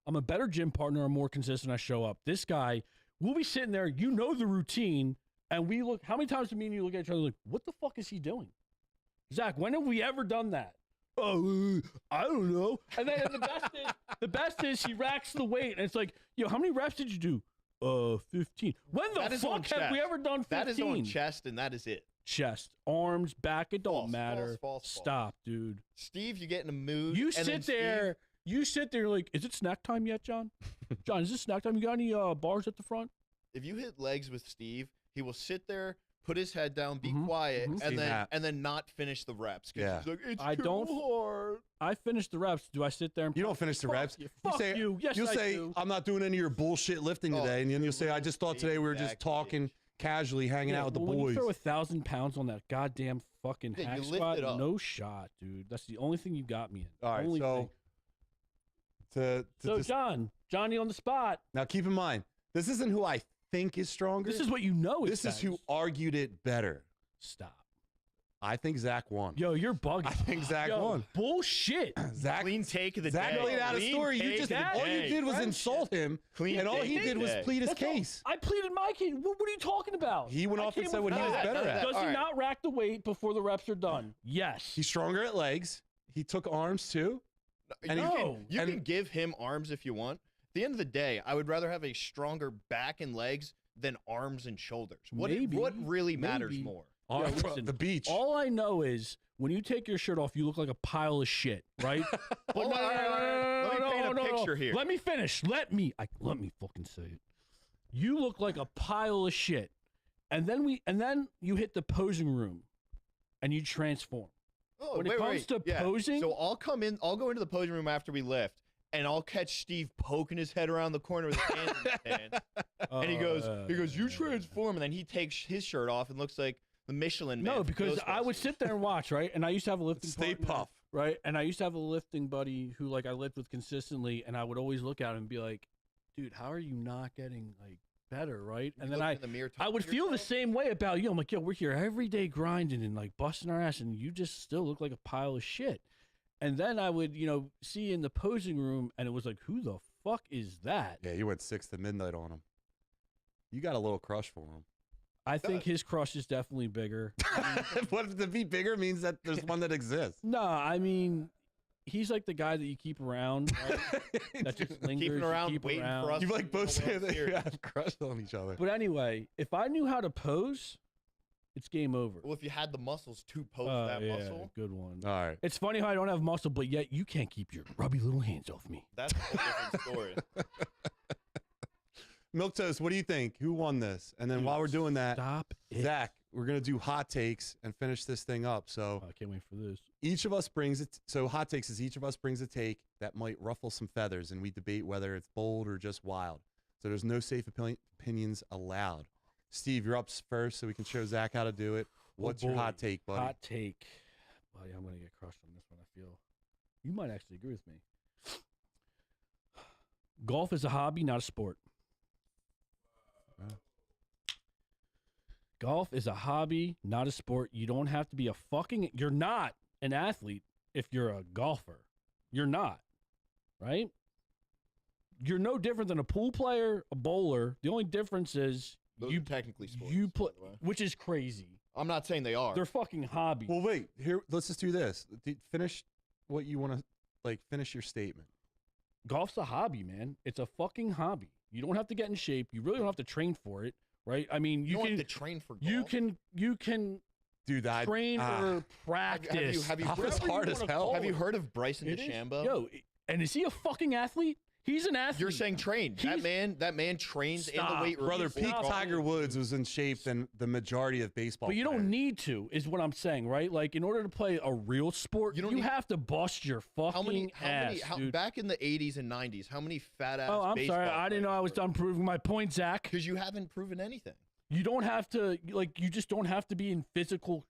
I'm a better gym partner. I'm more consistent. I show up. This guy, we'll be sitting there. You know the routine. And we look, how many times do me and you look at each other like, what the fuck is he doing? Zach, when have we ever done that? Oh, I don't know. And then the best is he racks the weight. And it's like, yo, how many reps did you do? 15. When the fuck have we ever done 15? That is on chest, and that is it. Chest, arms, back, it don't matter. False. Stop, dude. Steve, you get in a mood. You and then sit there. You sit there like, is it snack time yet, John? John, is this snack time? You got any bars at the front? If you hit legs with Steve, he will sit there, put his head down, be quiet, and then not finish the reps. Yeah. He's like, it's too hard. I finish the reps. Do I sit there and You don't finish the reps. Fuck say, you. Yes, you'll I say, do. I'm not doing any of your bullshit lifting today. And then you'll say, I just thought today we were just talking casually, hanging out with the When you boys. throw 1,000 pounds on that goddamn fucking Yeah, hack you lift squat, it up. no shot, dude. That's the only thing you got me in. All right, Only so thing. Johnny on the spot. now keep in mind, this isn't who I think is stronger. This is what you know. This is who argued it better. Stop. I think Zach won. Yo, you're bugging. I think Zach won. Bullshit. Zach, Clean take of the Zach day. laid out a Clean story. You take just of the all you day. did was insult him, Clean and all take he of did the was day. plead his That's all- case. I pleaded my case. What are you talking about? He went I off and came said with what he was that. better at. Does All he right. not rack the weight before the reps are done? Yes. He's stronger at legs. He took arms too. And You can give him arms if you want. At the end of the day, I would rather have a stronger back and legs than arms and shoulders. What really matters Maybe. more? Listen, the beach. All I know is when you take your shirt off, you look like a pile of shit, right? But Let me paint a picture here. Let me finish. Let me fucking say it. You look like a pile of shit, and then you hit the posing room, and you transform. Oh, When it comes to posing- so I'll go into the posing room after we lift, and I'll catch Steve poking his head around the corner with his hands in his hand, and he goes, you transform, and then he takes his shirt off and looks like the Michelin Man. No, from because I would Ghostbusters. sit there and watch, right? And I used to have a lifting Stay partner, puff. right? And I used to have a lifting buddy who like I lift with consistently, and I would always look at him and be like, dude, how are you not getting like better, right? And You then look in the mirror, I talk would to feel the yourself. same way about you. I'm like, yo, we're here every day grinding and like busting our ass, and you just still look like a pile of shit. And then I would, see in the posing room, and it was like, who the fuck is that? Yeah, you went 6 to midnight on him. You got a little crush for him. I think his crush is definitely bigger. What if to be bigger means that there's one that exists? No, I mean, he's like the guy that you keep around. Right? That just lingers. Keeping you around, keep waiting around. for us. You like both World saying that you Series. have crushed on each other. But anyway, if I knew how to pose, it's game over. Well, if you had the muscles to pose that yeah, muscle, good one. All right. It's funny how I don't have muscle, but yet you can't keep your grubby little hands off me. that's a whole different story. Milk Toast, what do you think? Who won this? And then Dude, while we're doing that, Stop it. Zach, we're going to do hot takes and finish this thing up. So Oh, I can't wait for this. each of us brings it. So hot takes is each of us brings a take that might ruffle some feathers, and we debate whether it's bold or just wild. So there's no safe opinions allowed. Steve, you're up first, so we can show Zach how to do it. What's your boy. hot take, buddy? Hot take. Buddy, I'm going to get crushed on this one, I feel. You might actually agree with me. Golf is a hobby, not a sport. Golf is a hobby, not a sport. You don't have to be you're not an athlete if you're a golfer. You're not, right? You're no different than a pool player, a bowler. The only difference is Those are technically sports. you play, by the way. which is crazy. I'm not saying they are. They're fucking hobbies. Well, wait. Here, let's just do this. Finish what you want to finish your statement. Golf's a hobby, man. It's a fucking hobby. You don't have to get in shape. You really don't have to train for it, right? I mean, you you don't can have to train for golf. you can Dude, that train or practice. have you Golf heard is of- hard as hell. Have you heard of Bryson It is- DeChambeau? Yo, and is he a fucking athlete? He's an athlete. You're saying train. That man trains in the Stop. weight room. Brother, for peak golf. Tiger Woods was in shape than the majority of baseball. But you players. don't need to, is what I'm saying, right? Like, in order to play a real sport, You you, don't need- have to bust your fucking ass, dude. back in the 80s and 90s, how many fat ass Oh, I'm sorry. I didn't know I was done proving my point, Zach. because you haven't proven anything. You don't have to you just don't have to be in physical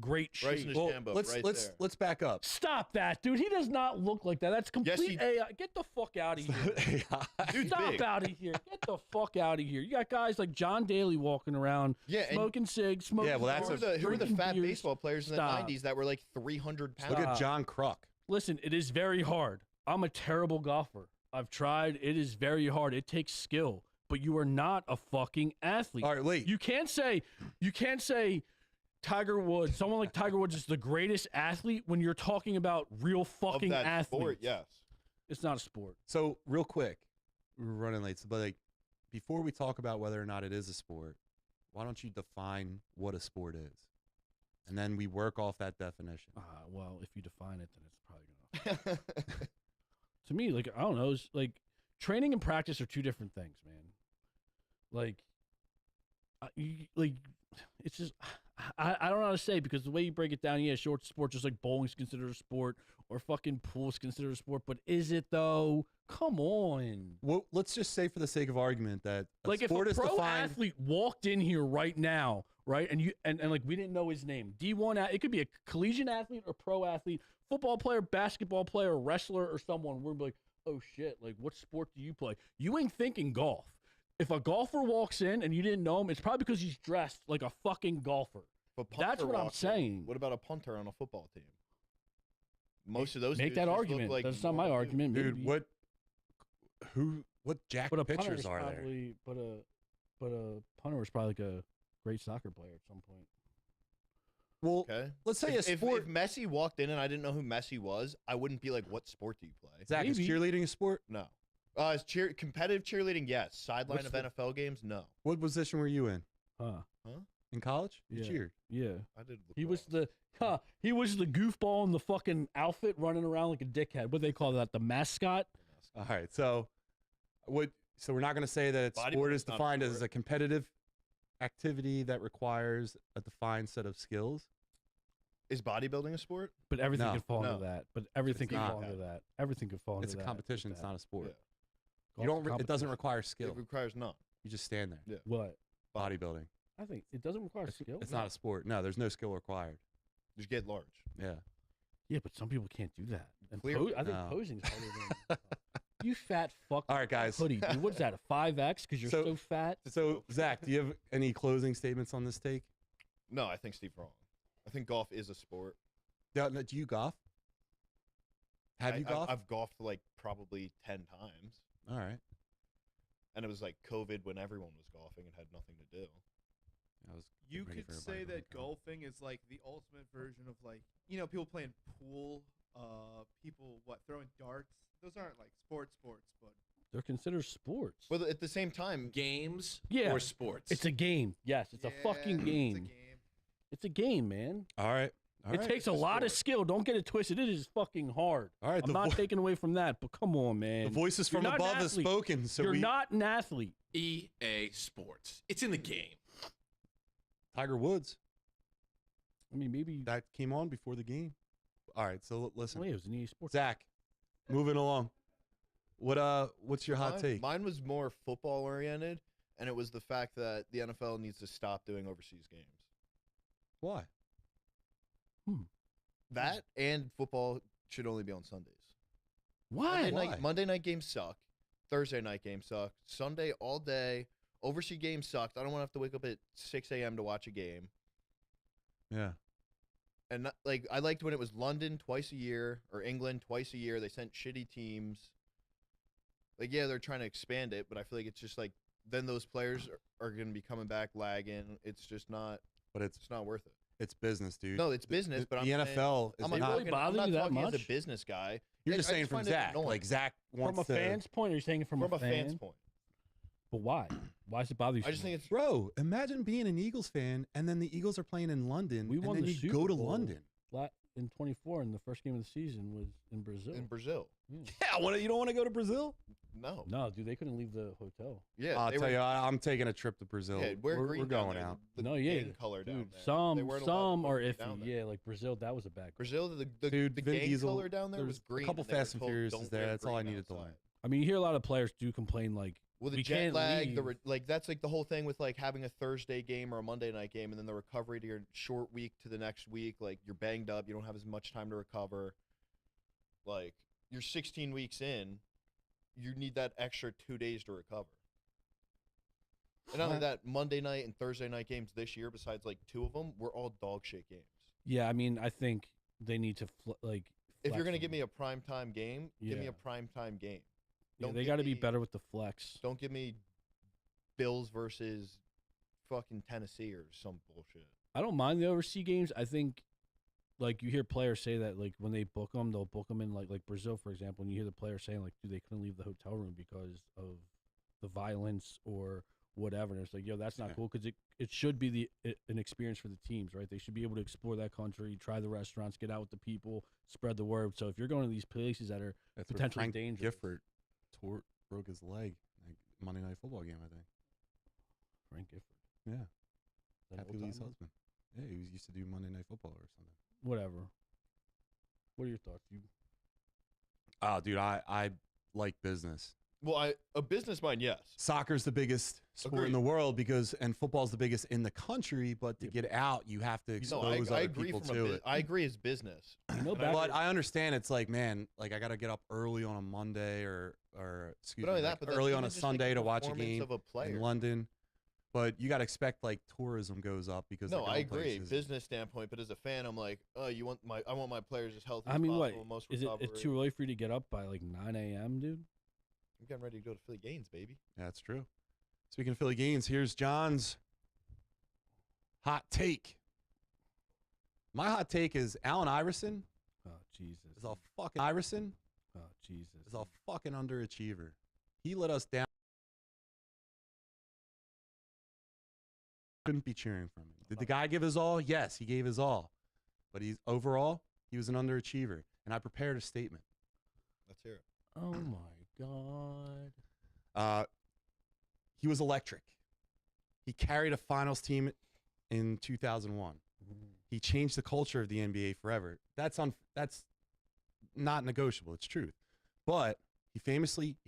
great Bryson shape. is Shambo, right let's back up. Stop that, dude. He does not look like that. That's complete Yes, AI. Get the fuck out of here. Dude's Stop big. out of here. Get the fuck out of here. You got guys like John Daly walking around, Yeah, and smoking cigs, smoking. Yeah, well, that's cigars, who were the drinking fat beers. baseball players in Stop. the 90s that were like 300 pounds? Look at John Kruk. Listen, it is very hard. I'm a terrible golfer. I've tried. It is very hard. It takes skill, but you are not a fucking athlete. All right, wait. You can't say Tiger Woods, someone like Tiger Woods is the greatest athlete when you're talking about real Of fucking that athletes. sport, yes. It's not a sport. So real quick, we're running late, but like before we talk about whether or not it is a sport, why don't you define what a sport is, and then we work off that definition. Well, if you define it, then it's probably gonna. To me, I don't know, it's training and practice are two different things, man. It's just I don't know how to say, because the way you break it down, yeah, short sport, just like bowling's considered a sport or fucking pool's considered a sport, but is it though? Come on. Well, let's just say for the sake of argument that If a sport is pro defined. athlete walked in here right now, right, and we didn't know his name, D1, it could be a collegiate athlete or pro athlete, football player, basketball player, wrestler, or someone. We're like, oh shit, what sport do you play? You ain't thinking golf. If a golfer walks in and you didn't know him, it's probably because he's dressed like a fucking golfer. But That's punter what I'm walks in. saying. What about a punter on a football team? Most of those Make dudes that just look argument. like That's not my normal argument. Dude, maybe. what jack But a punter pitchers is are there? probably, but a punter was probably a great soccer player at some point. Well, Okay. let's say If, a sport. if Messi walked in and I didn't know who Messi was, I wouldn't be like, "What sport do you play?" Zach, is maybe. cheerleading a sport? No. Is competitive cheerleading? Yes. Sideline What's of the- NFL games? No. What position were you in? Huh? In college? You Yeah. cheered. Yeah. I did. He was lacrosse. he was the goofball in the fucking outfit running around like a dickhead. What do they call that? The mascot? All right. So we're not going to say that sport Bodybuilding's is not a defined as sport. a competitive activity that requires a defined set of skills. Is bodybuilding a sport? But everything No. can fall No. into that. But everything It's can not. fall into that. Everything can fall into It's that. a competition. It's not a sport. Yeah. You don't. It doesn't competition. require It skill. requires none. You just stand there. Yeah. What? Bodybuilding. I think it doesn't require skill. It's not a sport. No, there's no skill required. Just get large. Yeah. Yeah, but some people can't do that. And Clearly. I think No. posing's harder than you fat fuck. All right, guys. Hoodie, dude. What's that? A 5X? Because you're So- so fat. So Zach, do you have any closing statements on this take? No, I think Steve's wrong. I think golf is a sport. Do you golf? Have you golfed? I've golfed like probably 10 times. All right. And it was like COVID when everyone was golfing and had nothing to do. I was You ready could for a say that bodybuilding comment. golfing is like the ultimate version of people playing pool, people throwing darts. Those aren't like sports, but They're considered sports. But at the same time, Games Yeah. or sports? It's a game. Yes, it's a fucking game. It's a game. It's a game, man. All right. It takes a lot of skill. Don't get it twisted. It is fucking hard. All right. I'm not taking away from that, but come on, man. The voices You're from not an above have athlete. spoken. So You're not an athlete. EA Sports. It's in the game. Tiger Woods. I mean, maybe. That came on before the game. All right. So listen, Oh, yeah, it was an EA Sports. Zach, moving along. What's your hot take? Mine was more football oriented, and it was the fact that the NFL needs to stop doing overseas games. Why? That and football should only be on Sundays. Why? Monday night games suck. Thursday night games suck. Sunday all day. Overseas games sucked. I don't want to have to wake up at 6 a.m. to watch a game. Yeah. And I liked when it was London twice a year or England twice a year. They sent shitty teams. Yeah, they're trying to expand it, but I feel like it's just then those players are going to be coming back lagging. It's just not. But it's not worth it. It's business, dude. No, it's business. But the I'm NFL is I'm They not. really bother I'm not you that talking as much? a business guy. You're I just saying just from find it Zach. annoying. Like Zach wants From a to. fan's point, or you're saying it from From a a fan's fan? point. But why? Why does it bother you? I just think it's Bro, imagine being an Eagles fan and then the Eagles are playing in London. We won and then the you Super go to Bowl. London. In 24, and the first game of the season was in Brazil. in Brazil. Yeah, you don't want to go to Brazil? No. No, dude, they couldn't leave the hotel. Yeah, I'll they tell were- you, I'm taking a trip to Brazil. Yeah, we're going out. The No, yeah, gang color down Dude, there. They weren't allowed some to are go iffy. down there. Yeah, like Brazil, that was a bad. Brazil, the Dude, the Vin gang Diesel, color down there there's was green. a couple and they were Fast and told, Furious "Don't is there. wear That's all I green needed to learn. outside." I mean, you hear a lot of players do complain, like Well, the We jet can't lag, leave. like that's like the whole thing with like having a Thursday game or a Monday night game, and then the recovery to your short week to the next week. Like you're banged up, you don't have as much time to recover. Like you're 16 weeks in, you need that extra 2 days to recover. And not only that, Monday night and Thursday night games this year, besides like 2 of them, were all dog shit games. Yeah, I mean, I think they need to like. If you're flex gonna give them. me a primetime game, give me Yeah. a primetime game. Yeah, Don't they give got to be me- better with the flex. Don't give me Bills versus fucking Tennessee or some bullshit. I don't mind the overseas games. I think, like, you hear players say that, like, when they book them, they'll book them in, like Brazil, for example, and you hear the players saying, like, dude, they couldn't leave the hotel room because of the violence or whatever. And it's like, yo, that's not cool because it should be an experience for the teams, right? They should be able to explore that country, try the restaurants, get out with the people, spread the word. So if you're going to these places that are That's where potentially Frank dangerous. Gifford broke his leg. Like Monday Night Football game, I think. Frank Gifford. Yeah. That Kathy old Lee's timer? husband. Yeah, he used to do Monday Night Football or something. Whatever. What are your thoughts? You Oh, dude, I like business. Well, a business mind, yes. Soccer's the biggest sport in the world and football's the biggest in the country. But to get out, you have to No, expose I other agree people from to it. I agree as business. know, But I understand it's like, man, like I got to get up early on a Monday or excuse But me, only like that, but early that's on a even just, like, Sunday the to watch a performance game of a player. in London. But you got to expect like tourism goes up because No, they're I going agree, places. business standpoint. But as a fan, I'm like, oh, I want my players as healthy I as mean, what possible. Most is it? recovery. It's too early for you to get up by like 9 a.m., dude. I'm getting ready to go to Philly games, baby. Yeah, that's true. Speaking of Philly games, here's John's hot take. My hot take is Allen Iverson Oh Jesus. is a fucking Iverson Oh Jesus. is a fucking underachiever. He let us down. Couldn't be cheering for him. Did the guy give his all? Yes, he gave his all. But he was an underachiever. And I prepared a statement. Let's hear it. Oh my God. He was electric. He carried a finals team in 2001. He changed the culture of the NBA forever. That's not negotiable. It's truth. But he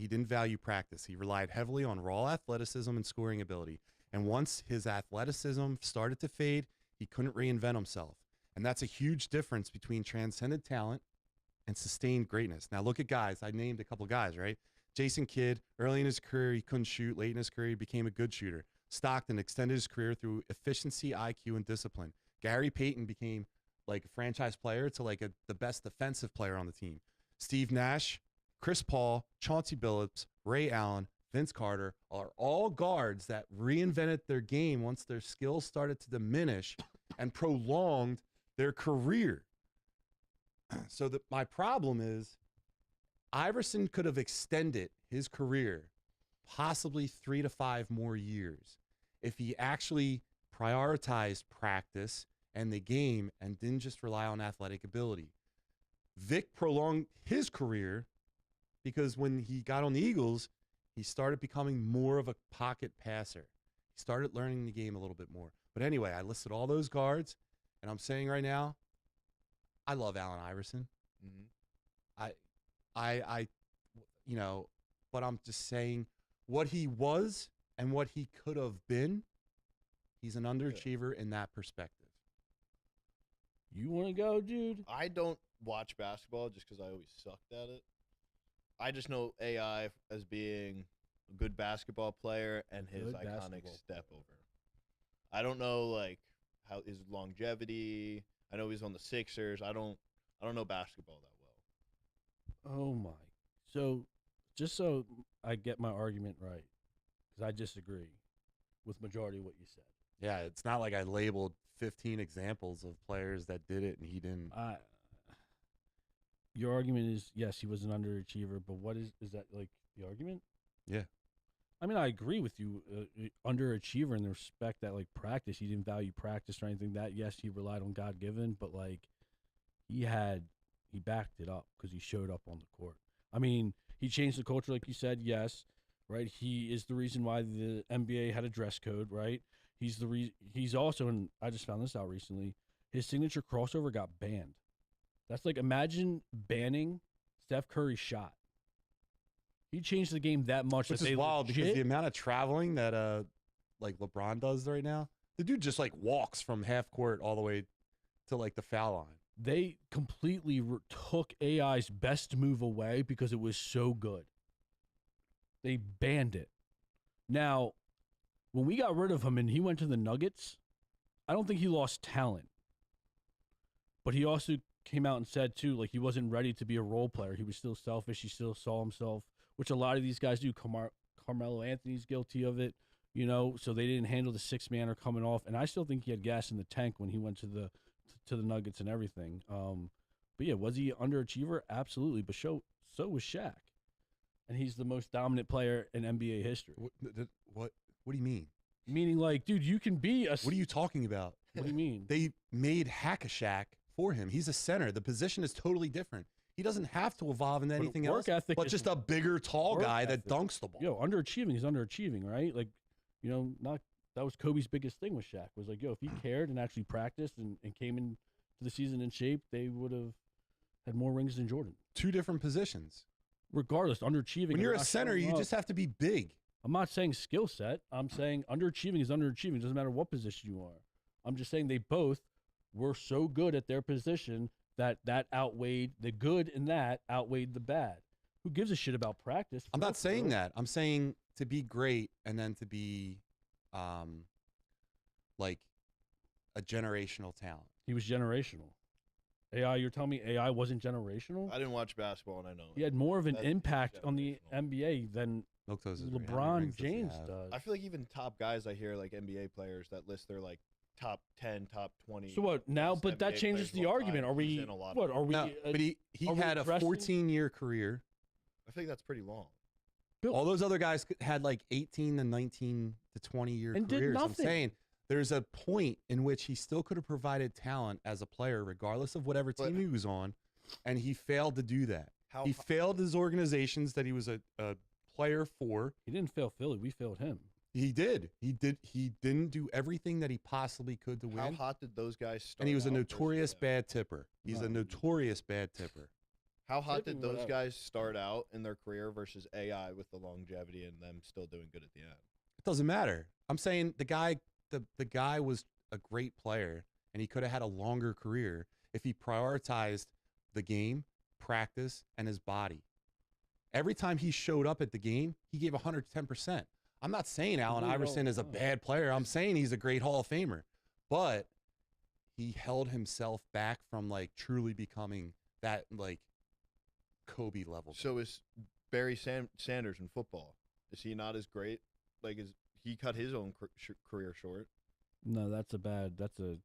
didn't value practice. He relied heavily on raw athleticism and scoring ability. And once his athleticism started to fade, he couldn't reinvent himself. And that's a huge difference between transcendent talent and sustained greatness. Now look at guys. I named a couple guys, right? Jason Kidd, early in his career, he couldn't shoot. Late in his career, he became a good shooter. Stockton extended his career through efficiency, IQ, and discipline. Gary Payton became like a franchise player to like the best defensive player on the team. Steve Nash, Chris Paul, Chauncey Billups, Ray Allen, Vince Carter are all guards that reinvented their game once their skills started to diminish and prolonged their career. So my problem is Iverson could have extended his career possibly 3 to 5 more years if he actually prioritized practice and the game and didn't just rely on athletic ability. Vic prolonged his career because when he got on the Eagles, he started becoming more of a pocket passer. He started learning the game a little bit more. But anyway, I listed all those guards, and I'm saying right now, I love Allen Iverson. Mm-hmm. But I'm just saying what he was and what he could have been, he's an underachiever in that perspective. You want to go, dude? I don't watch basketball just because I always sucked at it. I just know AI as being a good basketball player and his Good iconic basketball step over. I don't know like how his longevity. I know he's on the Sixers. I don't know basketball that well. Oh my. So, just so I get my argument right, because I disagree with majority of what you said. Yeah, it's not like I labeled 15 examples of players that did it and he didn't. Your argument is yes, he was an underachiever, but what is that like the argument? Yeah. I mean, I agree with you. Underachiever in the respect that like practice, he didn't value practice or anything. That yes, he relied on God given, but like he backed it up because he showed up on the court. I mean, he changed the culture, like you said. Yes, right. He is the reason why the NBA had a dress code, right? He's also, and I just found this out recently. His signature crossover got banned. That's like imagine banning Steph Curry's shot. He changed the game that much. Which that is they wild because legit- the amount of traveling that like LeBron does right now, the dude just like walks from half court all the way to like the foul line. they completely took AI's best move away because it was so good. They banned it. Now, when we got rid of him and he went to the Nuggets, I don't think he lost talent. But he also came out and said, too, like he wasn't ready to be a role player. He was still selfish. He still saw himself, which a lot of these guys do. Carmelo Anthony's guilty of it, you know, so they didn't handle the six-manner coming off. And I still think he had gas in the tank when he went to the Nuggets and everything. But, yeah, was he an underachiever? Absolutely. But so was Shaq. And he's the most dominant player in NBA history. What do you mean? Meaning, like, dude, you can be a... What are you talking about? What do you mean? They made Hack-a-Shaq for him. He's a center. The position is totally different. He doesn't have to evolve into anything else, but just a bigger, tall guy that dunks the ball. Yo, underachieving is underachieving, right? Like, you know, that was Kobe's biggest thing with Shaq. Was like, yo, if he cared and actually practiced and came into the season in shape, they would have had more rings than Jordan. Two different positions. Regardless, underachieving. When you're a center, you just have to be big. I'm not saying skill set. I'm saying underachieving is underachieving. It doesn't matter what position you are. I'm just saying they both were so good at their position that outweighed the good and that outweighed the bad. Who gives a shit about practice? I'm not saying that. I'm saying to be great and then to be like a generational talent. He was generational. AI, you're telling me AI wasn't generational? I didn't watch basketball, and I know He had more of an That's impact on the generational. NBA than LeBron James does. I feel like even top guys I hear, like NBA players that list their like top 10, top 20. So what now? best But that NBA changes players the of all argument. time. Are He's we? in a lot of What them. are we? No, but he are we had a addressing- 14-year career. I think that's pretty long. All those other guys had like 18 to 19 to 20-year And did careers. I'm nothing. saying there's a point in which he still could have provided talent as a player, regardless of whatever But- team he was on, and he failed to do that. How He failed his organizations that he was a player for. He didn't fail Philly. We failed him. He did. He didn't do everything that he possibly could to how win. hot did those guys start? And he was a out versus notorious them? bad tipper. He's a No. notorious bad tipper. How hot Tipping, did those whatever. guys start out in their career versus AI with the longevity and them still doing good at the end? It doesn't matter. I'm saying the guy was a great player, and he could have had a longer career if he prioritized the game, practice, and his body. Every time he showed up at the game, he gave 110%. I'm not saying Allen do it all Iverson the is a time. bad player. I'm saying he's a great Hall of Famer, but he held himself back from like truly becoming that like Kobe level. So is Barry Sanders in football? Is he not as great? Like, is he cut his own career short? No, that's a.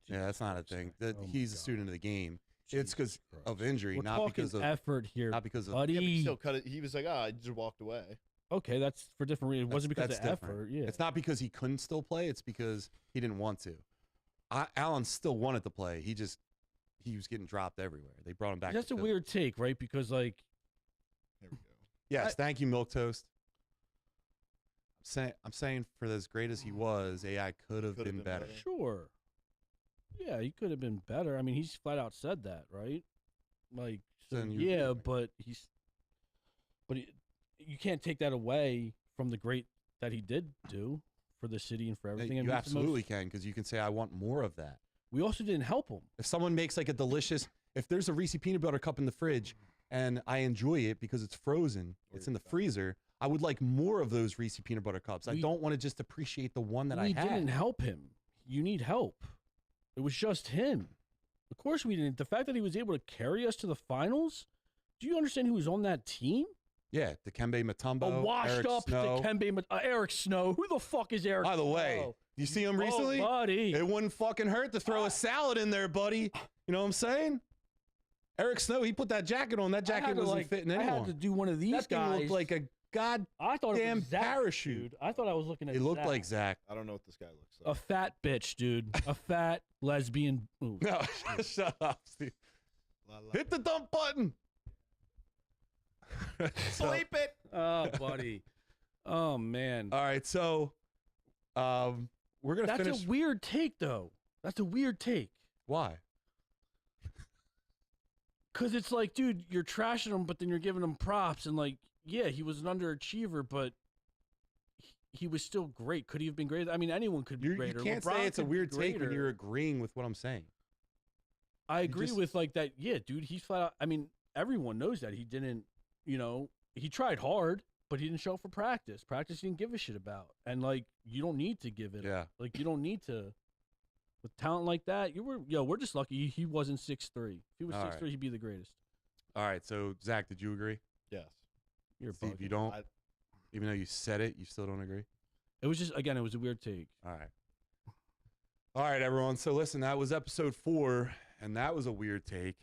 Yeah, that's not a thing. That Oh my he's a God. student of the game. It's because Jesus of Christ. injury, We're not talking because of effort here, not because of buddy. Yeah, but he still cut it. He was like, I just walked away. Okay, that's for different reasons. It wasn't because that's of different. effort. Yeah, It's not because he couldn't still play. It's because he didn't want to. Allen still wanted to play. He was getting dropped everywhere. They brought him back. that's to a Philly. weird take, right? Because like, There we go. Yes, thank you, Milk Toast. I'm saying for as great as he was, AI could have Could've been been better. better. sure, yeah, he could have been better. I mean, he's flat out said that, right? Like, so, Then you- yeah, but you can't take that away from the great that he did do for the city and for everything. And You he's the most- absolutely can, because you can say I want more of that. We also didn't help him. If someone makes like a delicious, if there's a Reese peanut butter cup in the fridge and I enjoy it because it's frozen, it's in the freezer, I would like more of those Reese peanut butter cups. I We- don't want to just appreciate the one that I We had. didn't help him. You need help. It was just him. Of course we didn't. The fact that he was able to carry us to the finals. Do you understand who was on that team? Yeah, Dikembe Mutombo, A washed Eric up Snow. Eric Snow. Who the fuck is Eric? By the way, Snow? you see him recently? Oh, buddy. It wouldn't fucking hurt to throw a salad in there, buddy. You know what I'm saying? Eric Snow, he put that jacket on. That I had jacket to, wasn't fitting I anyone. had to do one of these That thing guys. looked like a god. I thought it damn was Zach, parachute. dude. I thought I was looking at. It looked Zach. like Zach. I don't know what this guy looks a like. fat bitch, dude. A fat lesbian. Ooh. No, shut up, Steve. La, la. Hit the dump button. Sleep it. Oh, buddy. Oh man. All right, so we're gonna That's finish. a weird take, though. That's a weird take. Why? Cause it's like, dude, you're trashing them, but then you're giving them props, and like, yeah, he was an underachiever, but he was still great. Could he have been greater? I mean, anyone could be You greater. can't LeBron say it's a could be weird take when greater. you're agreeing with what I'm saying. I agree just- with like that. Yeah, dude, he's flat out. I mean, everyone knows that he didn't. You know, he tried hard, but he didn't show up for practice. Practice he didn't give a shit about, and like you don't need to give it. Yeah. Like you don't need to. With talent like that, we're just lucky he wasn't 6'3". If he was All 6'3", right. he'd be the greatest. All right. So, Zach, did you agree? Yes. You're Steve, bugging. you don't? I- Even though you said it, you still don't agree? It was just again, it was a weird take. All right. All right, everyone. So listen, that was episode 4, and that was a weird take.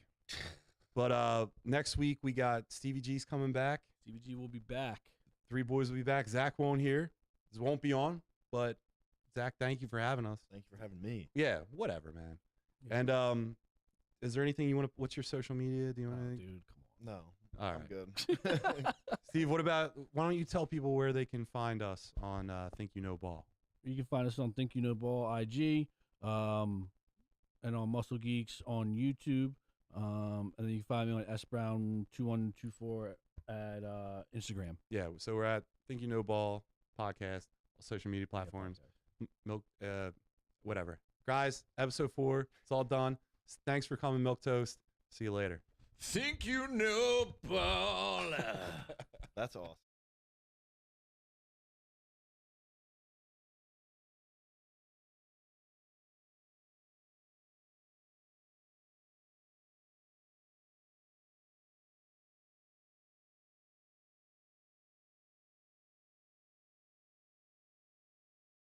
But next week we got Stevie G's coming back. CBG will be back. 3 boys will be back. Zach won't here. This won't be on. But Zach, thank you for having us. Thank you for having me. Yeah, whatever, man. Yeah. And is there anything you want to? What's your social media? Do you Oh, want to? dude, come on. No. All I'm right. good. Steve, what about? Why don't you tell people where they can find us on Think You Know Ball? You can find us on Think You Know Ball IG, and on Muscle Geeks on YouTube. And then you can find me on SBrown2124 at Instagram. Yeah, so we're at Think You Know Ball podcast, social media platforms, milk, whatever. Guys, episode 4, it's all done. Thanks for coming, Milk Toast. See you later. Think you know ball. That's awesome.